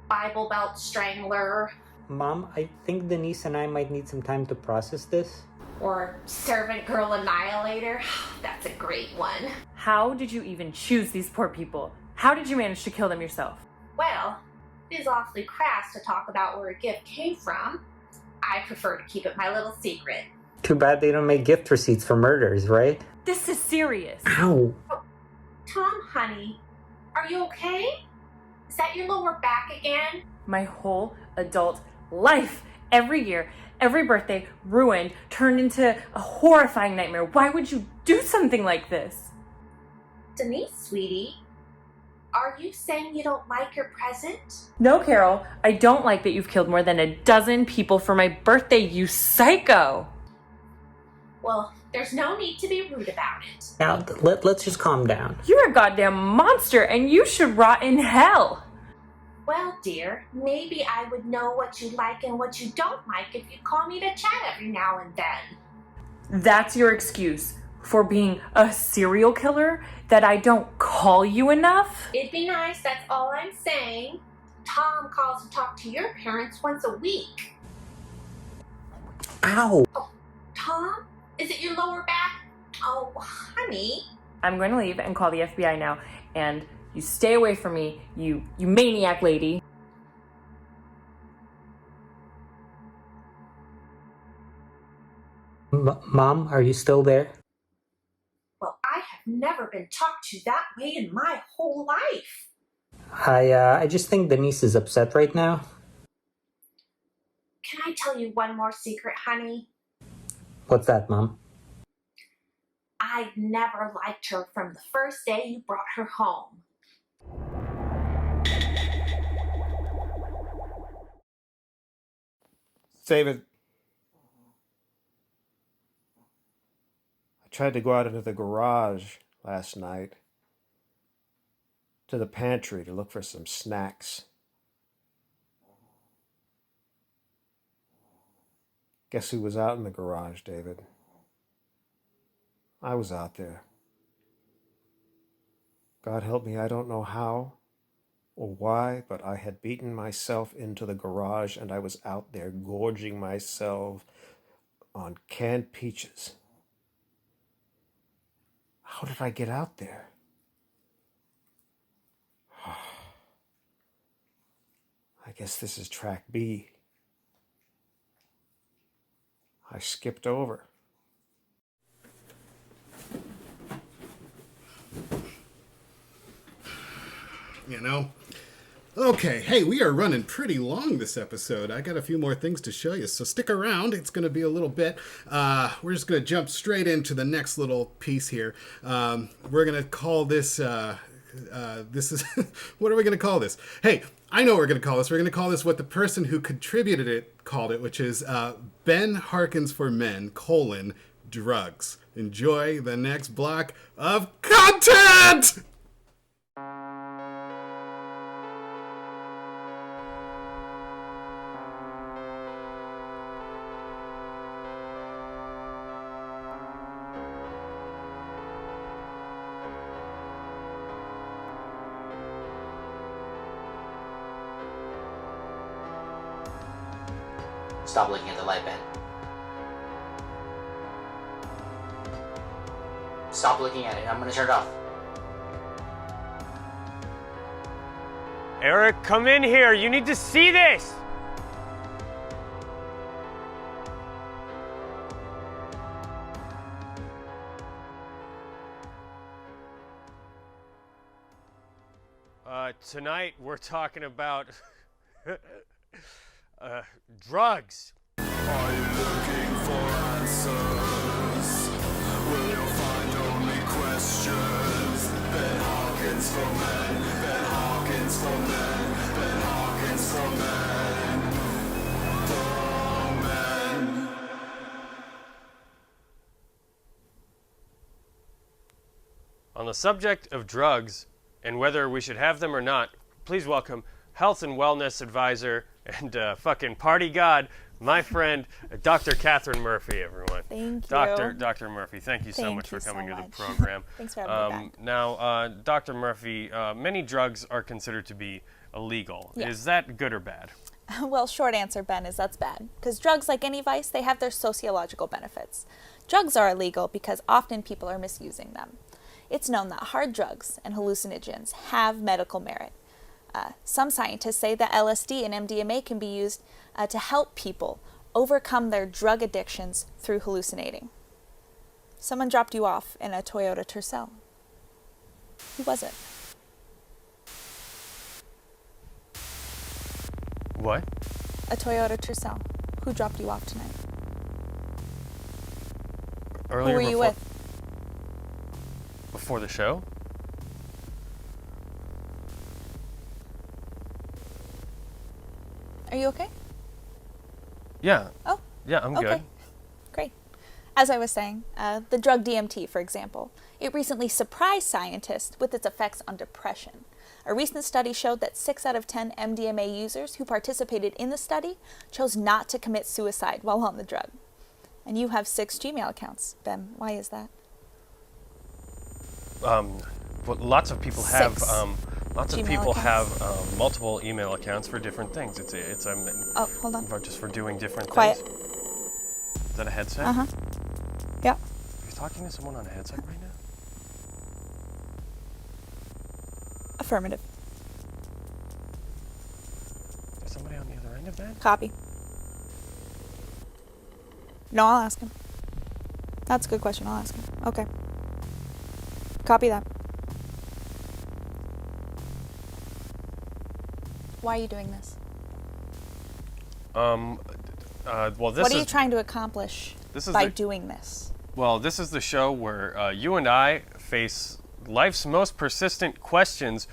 Bible Belt Strangler. Mom, I think Denise and I might need some time to process this. Or Servant Girl Annihilator. That's a great one. How did you even choose these poor people? How did you manage to kill them yourself? Well, it is awfully crass to talk about where a gift came from. I prefer to keep it my little secret. Too bad they don't make gift receipts for murders, right? This is serious. Ow. Tom, honey, are you okay? Is that your lower back again? My whole adult life, every year, every birthday, ruined, turned into a horrifying nightmare. Why would you do something like this? Denise, sweetie, are you saying you don't like your present? No, Carol, I don't like that you've killed more than a dozen people for my birthday, you psycho! Well, there's no need to be rude about it. Now, let's just calm down. You're a goddamn monster and you should rot in hell! Well, dear, maybe I would know what you like and what you don't like if you call me to chat every now and then. That's your excuse for being a serial killer? That I don't call you enough? It'd be nice, that's all I'm saying. Tom calls to talk to your parents once a week. Ow! Oh, Tom? Is it your lower back? Oh, honey. I'm going to leave and call the FBI now, and you stay away from me, you maniac lady. Mom, are you still there? Well, I have never been talked to that way in my whole life. I just think Denise is upset right now. Can I tell you one more secret, honey? What's that, Mom? I never liked her from the first day you brought her home. Save it. I tried to go out into the garage last night, to the pantry to look for some snacks. Guess who was out in the garage, David? I was out there. God help me, I don't know how or why, but I had beaten myself into the garage and I was out there gorging myself on canned peaches. How did I get out there? I guess this is track B. I skipped over. You know? Okay, hey, we are running pretty long this episode. I got a few more things to show you, so stick around. It's going to be a little bit. We're just going to jump straight into the next little piece here. We're going to call this... this is... what are we going to call this? Hey, I know what we're going to call this. We're going to call this what the person who contributed it called it, which is Ben Harkins for Men, drugs. Enjoy the next block of content! Stop looking at the light, Ben. Stop looking at it. I'm gonna turn it off. Eric, come in here. You need to see this. Tonight we're talking about drugs. Are you looking for answers? Will you find only questions? Ben Harkins for men, Ben Harkins for men, Ben Harkins for men. On the subject of drugs and whether we should have them or not, please welcome health and wellness advisor and fucking party god, my friend, Dr. Catherine Murphy, everyone. Thank you. Dr. Murphy, thank you so much for coming to the much. program. Thanks for having me back. Now, Dr. Murphy, many drugs are considered to be illegal. Yeah. Is that good or bad? Well, short answer, Ben, is that's bad. Because drugs, like any vice, they have their sociological benefits. Drugs are illegal because often people are misusing them. It's known that hard drugs and hallucinogens have medical merit. Some scientists say that LSD and MDMA can be used to help people overcome their drug addictions through hallucinating. Someone dropped you off in a Toyota Tercel. Who was it? What? A Toyota Tercel. Who dropped you off tonight? Earlier Who were you with? Before the show? Are you okay? Yeah. Oh. Yeah, I'm okay. good. Great. As I was saying, the drug DMT, for example, it recently surprised scientists with its effects on depression. A recent study showed that 6 out of 10 MDMA users who participated in the study chose not to commit suicide while on the drug. And you have 6 Gmail accounts, Ben. Why is that? Well, lots of people have Gmail have multiple email accounts for different things. It's oh, hold on. just for doing different Quiet. things. Is that a headset? Uh-huh. Yeah. Are you talking to someone on a headset right now? Affirmative. Is somebody on the other end of that? Copy. No, I'll ask him. That's a good question. I'll ask him. Okay. Copy that. Why are you doing this? Well, this What are you is trying to accomplish by doing this? Well, this is the show where you and I face life's most persistent questions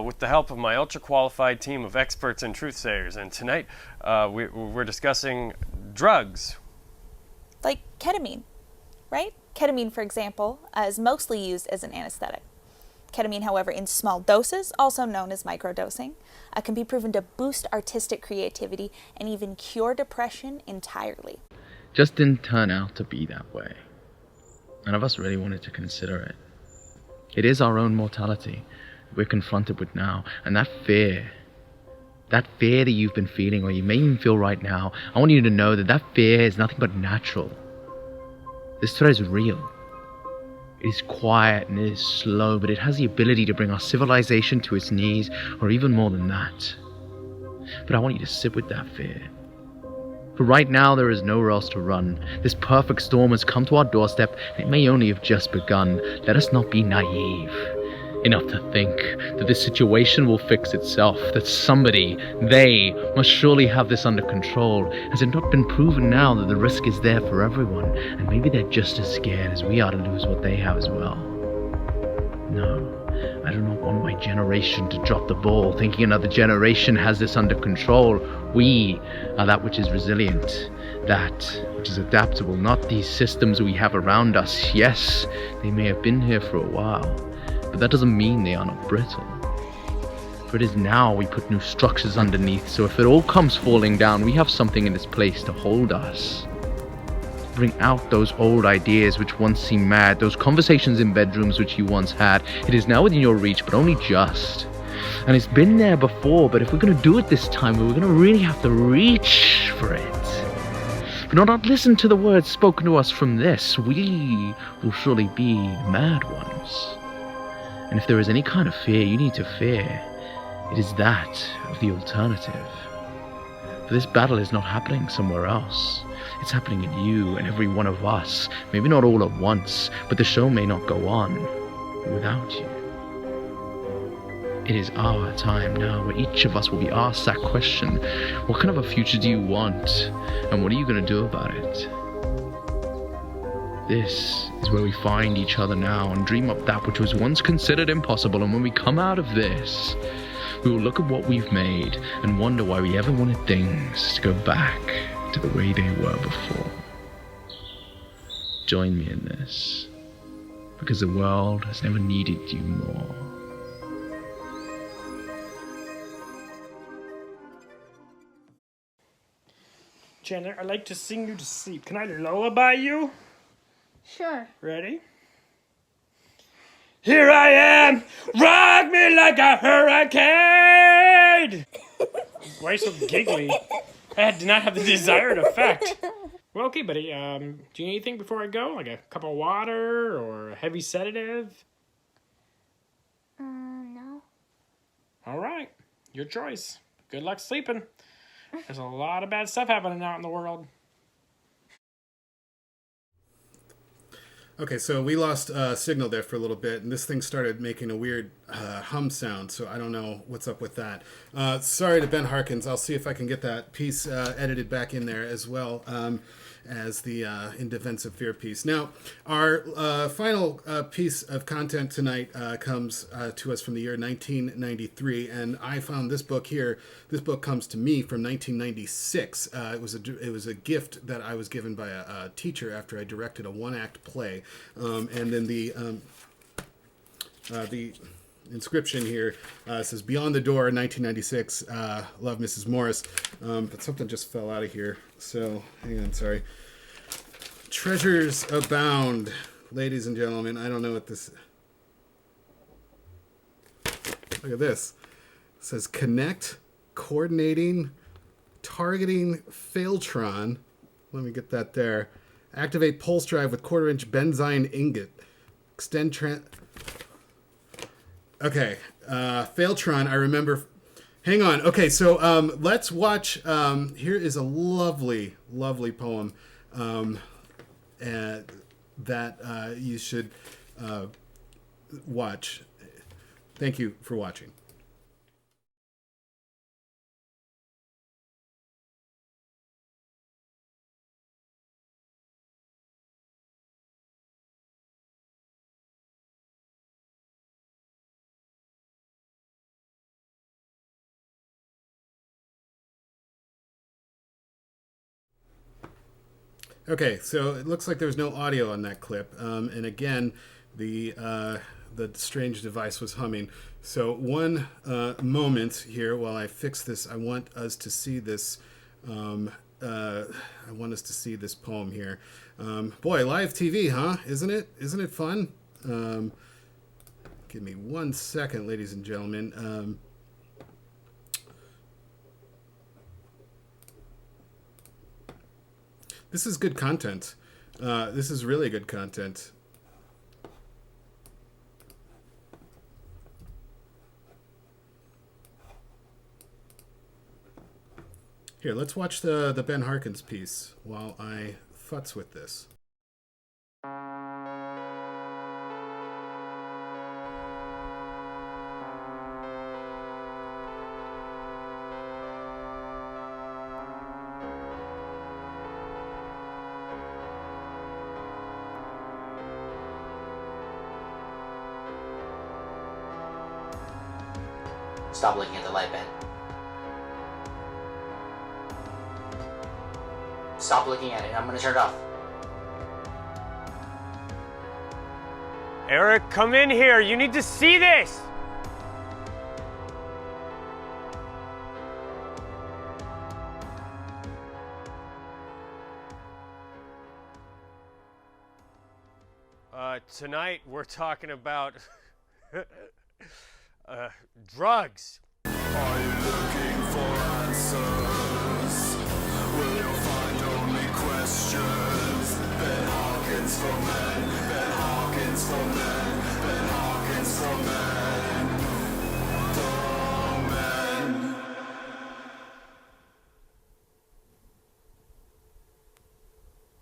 with the help of my ultra-qualified team of experts and truth-sayers. And tonight, we're discussing drugs. Like ketamine, right? Ketamine, for example, is mostly used as an anesthetic. Ketamine, however, in small doses, also known as microdosing, can be proven to boost artistic creativity and even cure depression entirely. Just didn't turn out to be that way. None of us really wanted to consider it. It is our own mortality we're confronted with now, and that fear that you've been feeling, or you may even feel right now, I want you to know that fear is nothing but natural. This threat is real. It is quiet and it is slow, but it has the ability to bring our civilization to its knees, or even more than that. But I want you to sit with that fear. For right now, there is nowhere else to run. This perfect storm has come to our doorstep, and it may only have just begun. Let us not be naive enough to think that this situation will fix itself, that somebody, they, must surely have this under control. Has it not been proven now that the risk is there for everyone, and maybe they're just as scared as we are to lose what they have as well? No, I do not want my generation to drop the ball, thinking another generation has this under control. We are that which is resilient, that which is adaptable, not these systems we have around us. Yes, they may have been here for a while, but that doesn't mean they are not brittle. For it is now we put new structures underneath, so if it all comes falling down, we have something in its place to hold us. Bring out those old ideas which once seemed mad, those conversations in bedrooms which you once had. It is now within your reach, but only just. And it's been there before, but if we're going to do it this time, we're going to really have to reach for it. But not listen to the words spoken to us from this. We will surely be mad ones. And if there is any kind of fear you need to fear, it is that of the alternative. For this battle is not happening somewhere else. It's happening in you and every one of us. Maybe not all at once, but the show may not go on without you. It is our time now where each of us will be asked that question. What kind of a future do you want? And what are you going to do about it? This is where we find each other now and dream up that which was once considered impossible. And when we come out of this, we will look at what we've made and wonder why we ever wanted things to go back to the way they were before. Join me in this. because the world has never needed you more. Chandler, I'd like to sing you to sleep. Can I lullaby you? Sure. Ready? Here I am, rock me like a hurricane! Why are you so giggly? That did not have the desired effect. Well, okay, buddy. Do you need anything before I go? Like a cup of water or a heavy sedative? No. All right. Your choice. Good luck sleeping. There's a lot of bad stuff happening out in the world. Okay, so we lost signal there for a little bit, and this thing started making a weird hum sound, so I don't know what's up with that. Sorry to Ben Harkins. I'll see if I can get that piece edited back in there as well as the In Defense of Fear piece. Now, our final piece of content tonight comes to us from the year 1993, and I found this book here. This book comes to me from 1996. It was a gift that I was given by a teacher after I directed a one-act play, and then the inscription here says "Beyond the Door, 1996. Love, Mrs. Morris." But something just fell out of here, so hang on. Sorry. Treasures abound, ladies and gentlemen. I don't know what this. Look at this. It says connect, coordinating, targeting Phaeltron. Let me get that there. Activate pulse drive with 1/4-inch benzine ingot. Extend Okay, Phaeltron, I remember. Hang on. Okay, so let's watch. Here is a lovely, lovely poem that you should watch. Thank you for watching. Okay, so it looks like there was no audio on that clip, and again, the strange device was humming. So one moment here while I fix this, I want us to see this. I want us to see this poem here. Boy, live TV, huh? Isn't it? Isn't it fun? Give me 1 second, ladies and gentlemen. This is good content. This is really good content. Here, let's watch the Ben Harkins piece while I futz with this. Stop looking at the light, Ben. Stop looking at it. I'm gonna turn it off. Eric, come in here. You need to see this. Tonight we're talking about drugs. Are you looking for answers? Will you find only questions? Ben Harkins for men. Ben Harkins for men. Ben Harkins for men. For men.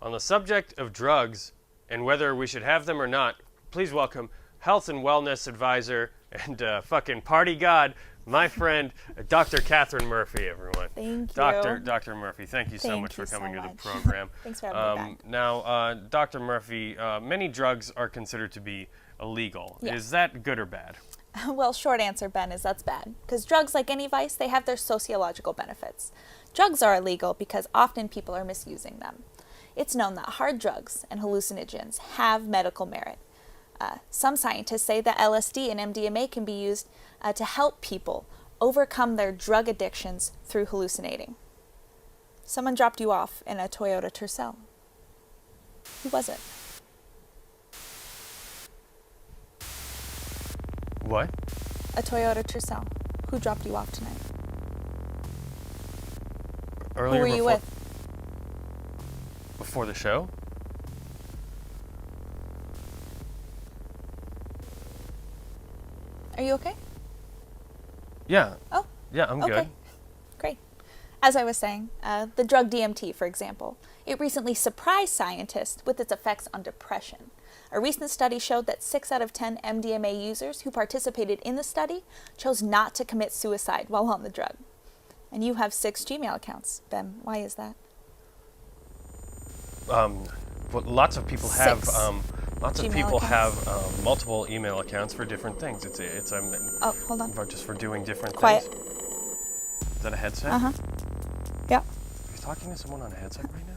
On the subject of drugs and whether we should have them or not, please welcome health and wellness advisor and fucking party god, my friend, Dr. Catherine Murphy, everyone. Thank you. Dr. Murphy, thank you so much for coming to the much. program. Thanks for having me back. Now, Dr. Murphy, many drugs are considered to be illegal. Yeah. Is that good or bad? Well, short answer, Ben, is that's bad. Because drugs, like any vice, they have their sociological benefits. Drugs are illegal because often people are misusing them. It's known that hard drugs and hallucinogens have medical merit. Some scientists say that LSD and MDMA can be used to help people overcome their drug addictions through hallucinating. Someone dropped you off in a Toyota Tercel. Who was it? What? A Toyota Tercel. Who dropped you off tonight? Earlier Who were you with? Before the show? Are you okay? Yeah. Oh. Yeah, I'm okay. good. Great. As I was saying, the drug DMT, for example, it recently surprised scientists with its effects on depression. A recent study showed that 6 out of 10 MDMA users who participated in the study chose not to commit suicide while on the drug. And you have 6 Gmail accounts, Ben. Why is that? Well, lots of people have Gmail have multiple email accounts for different things. Oh, hold on. Just for doing different Quiet. things. Is that a headset? Uh-huh. Yeah. Are you talking to someone on a headset right now?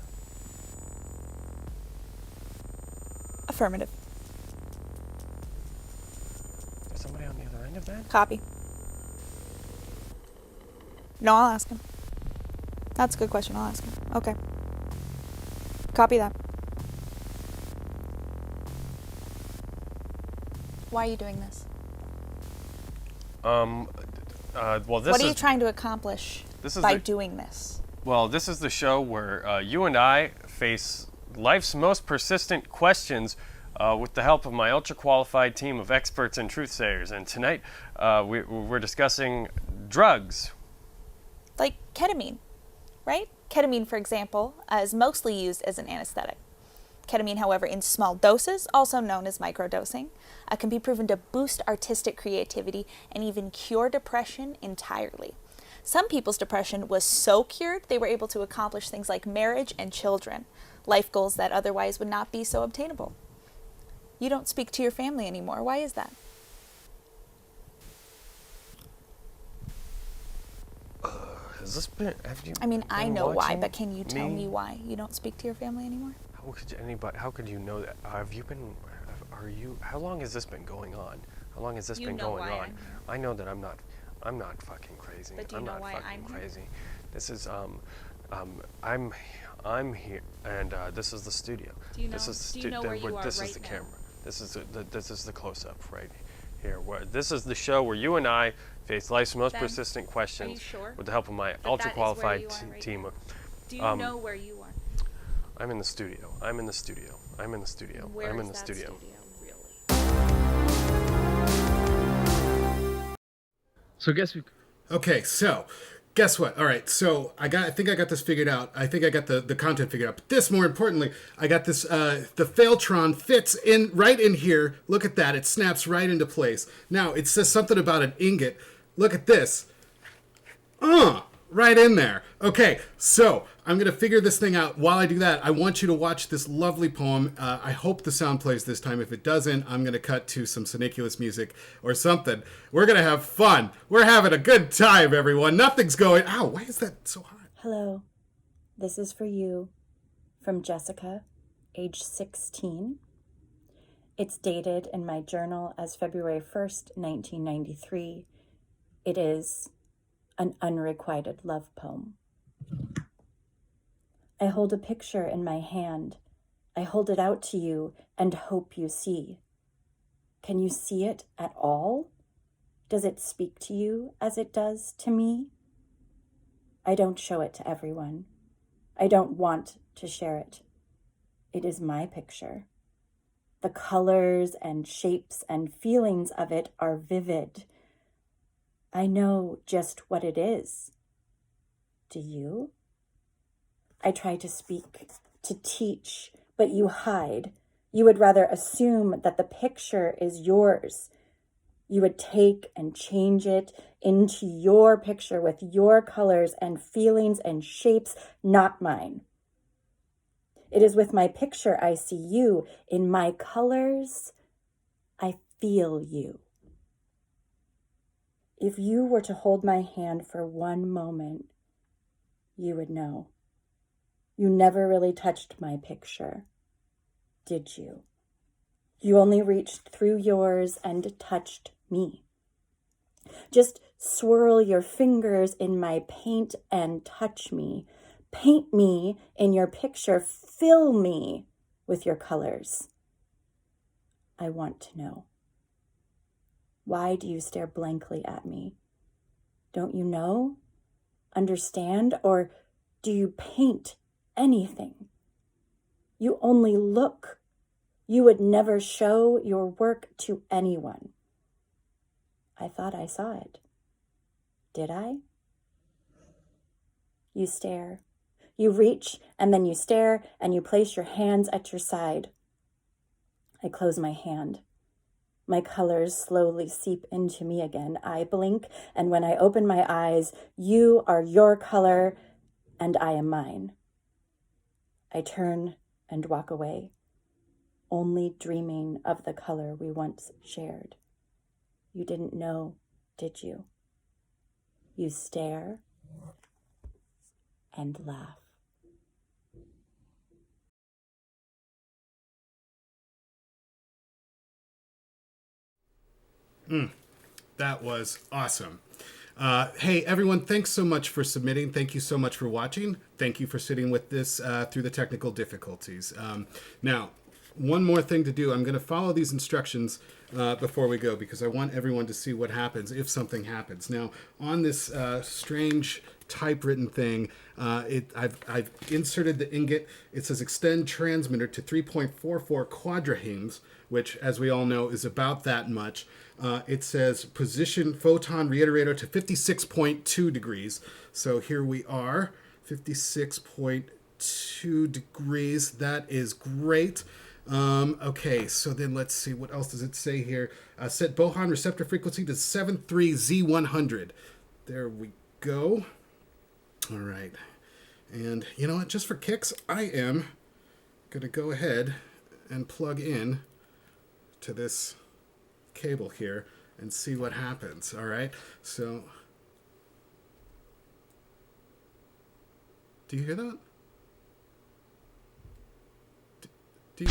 Affirmative. Is somebody on the other end of that? Copy. No, I'll ask him. That's a good question. I'll ask him. Okay. Copy that. Why are you doing this? Well, this What are is you trying to accomplish by doing this? Well, this is the show where you and I face life's most persistent questions with the help of my ultra-qualified team of experts and truth-sayers. And tonight, we're discussing drugs. Like ketamine, right? Ketamine, for example, is mostly used as an anesthetic. Ketamine, however, in small doses, also known as microdosing, can be proven to boost artistic creativity and even cure depression entirely. Some people's depression was so cured they were able to accomplish things like marriage and children, life goals that otherwise would not be so obtainable. You don't speak to your family anymore. Why is that? Has this been? I mean, I know why, watching but can you tell me why you don't speak to your family anymore? How could you know that? Have you been? How long has this been going on? How long has this been going on? I know that I'm not fucking crazy. But do you I'm know not why fucking I'm here? crazy. This is I'm here, and this is the studio. Do you know- This is do you know where you are this is right the now? camera. This is the close-up right here. This is the show where you and I face life's most Ben, persistent questions are you sure with the help of my that that is ultra-qualified where you are right team. now? Do you know where you are? I'm in the studio. I'm in the studio. I'm in the studio. Where I'm in is the that studio. So guess what? All right, so I think I got this figured out. I think I got the content figured out. But this, more importantly, I got this. The Phaeltron fits in right in here. Look at that. It snaps right into place. Now it says something about an ingot. Look at this. Right in there. Okay, so I'm going to figure this thing out. While I do that, I want you to watch this lovely poem. I hope the sound plays this time. If it doesn't, I'm going to cut to some Siniculous music or something. We're going to have fun. We're having a good time, everyone. Nothing's going... Ow, why is that so hot? Hello. This is for you from Jessica, age 16. It's dated in my journal as February 1st, 1993. It is an unrequited love poem. I hold a picture in my hand. I hold it out to you and hope you see. Can you see it at all? Does it speak to you as it does to me? I don't show it to everyone. I don't want to share it. It is my picture. The colors and shapes and feelings of it are vivid. I know just what it is. Do you? I try to speak, to teach, but you hide. You would rather assume that the picture is yours. You would take and change it into your picture with your colors and feelings and shapes, not mine. It is with my picture I see you. In my colors, I feel you. If you were to hold my hand for one moment, you would know. You never really touched my picture, did you? You only reached through yours and touched me. Just swirl your fingers in my paint and touch me. Paint me in your picture. Fill me with your colors. I want to know. Why do you stare blankly at me? Don't you know? Understand? Or do you paint anything? You only look. You would never show your work to anyone. I thought I saw it. Did I? You stare. You reach, and then you stare, and you place your hands at your side. I close my hand. My colors slowly seep into me again. I blink, and when I open my eyes, you are your color, and I am mine. I turn and walk away, only dreaming of the color we once shared. You didn't know, did you? You stare and laugh. That was awesome. Hey, everyone, thanks so much for submitting. Thank you so much for watching. Thank you for sitting with this through the technical difficulties. Now, one more thing to do. I'm going to follow these instructions before we go because I want everyone to see what happens if something happens. Now, on this strange typewritten thing, I've inserted the ingot. It says extend transmitter to 3.44 quadrahems, which, as we all know, is about that much. It says position photon reiterator to 56.2 degrees. So here we are, 56.2 degrees. That is great. Okay, so then let's see, what else does it say here? Set Bohan receptor frequency to 73Z100. There we go. All right. And you know what? Just for kicks, I am going to go ahead and plug in to this cable here and see what happens. All right. So, do you hear that? Do you?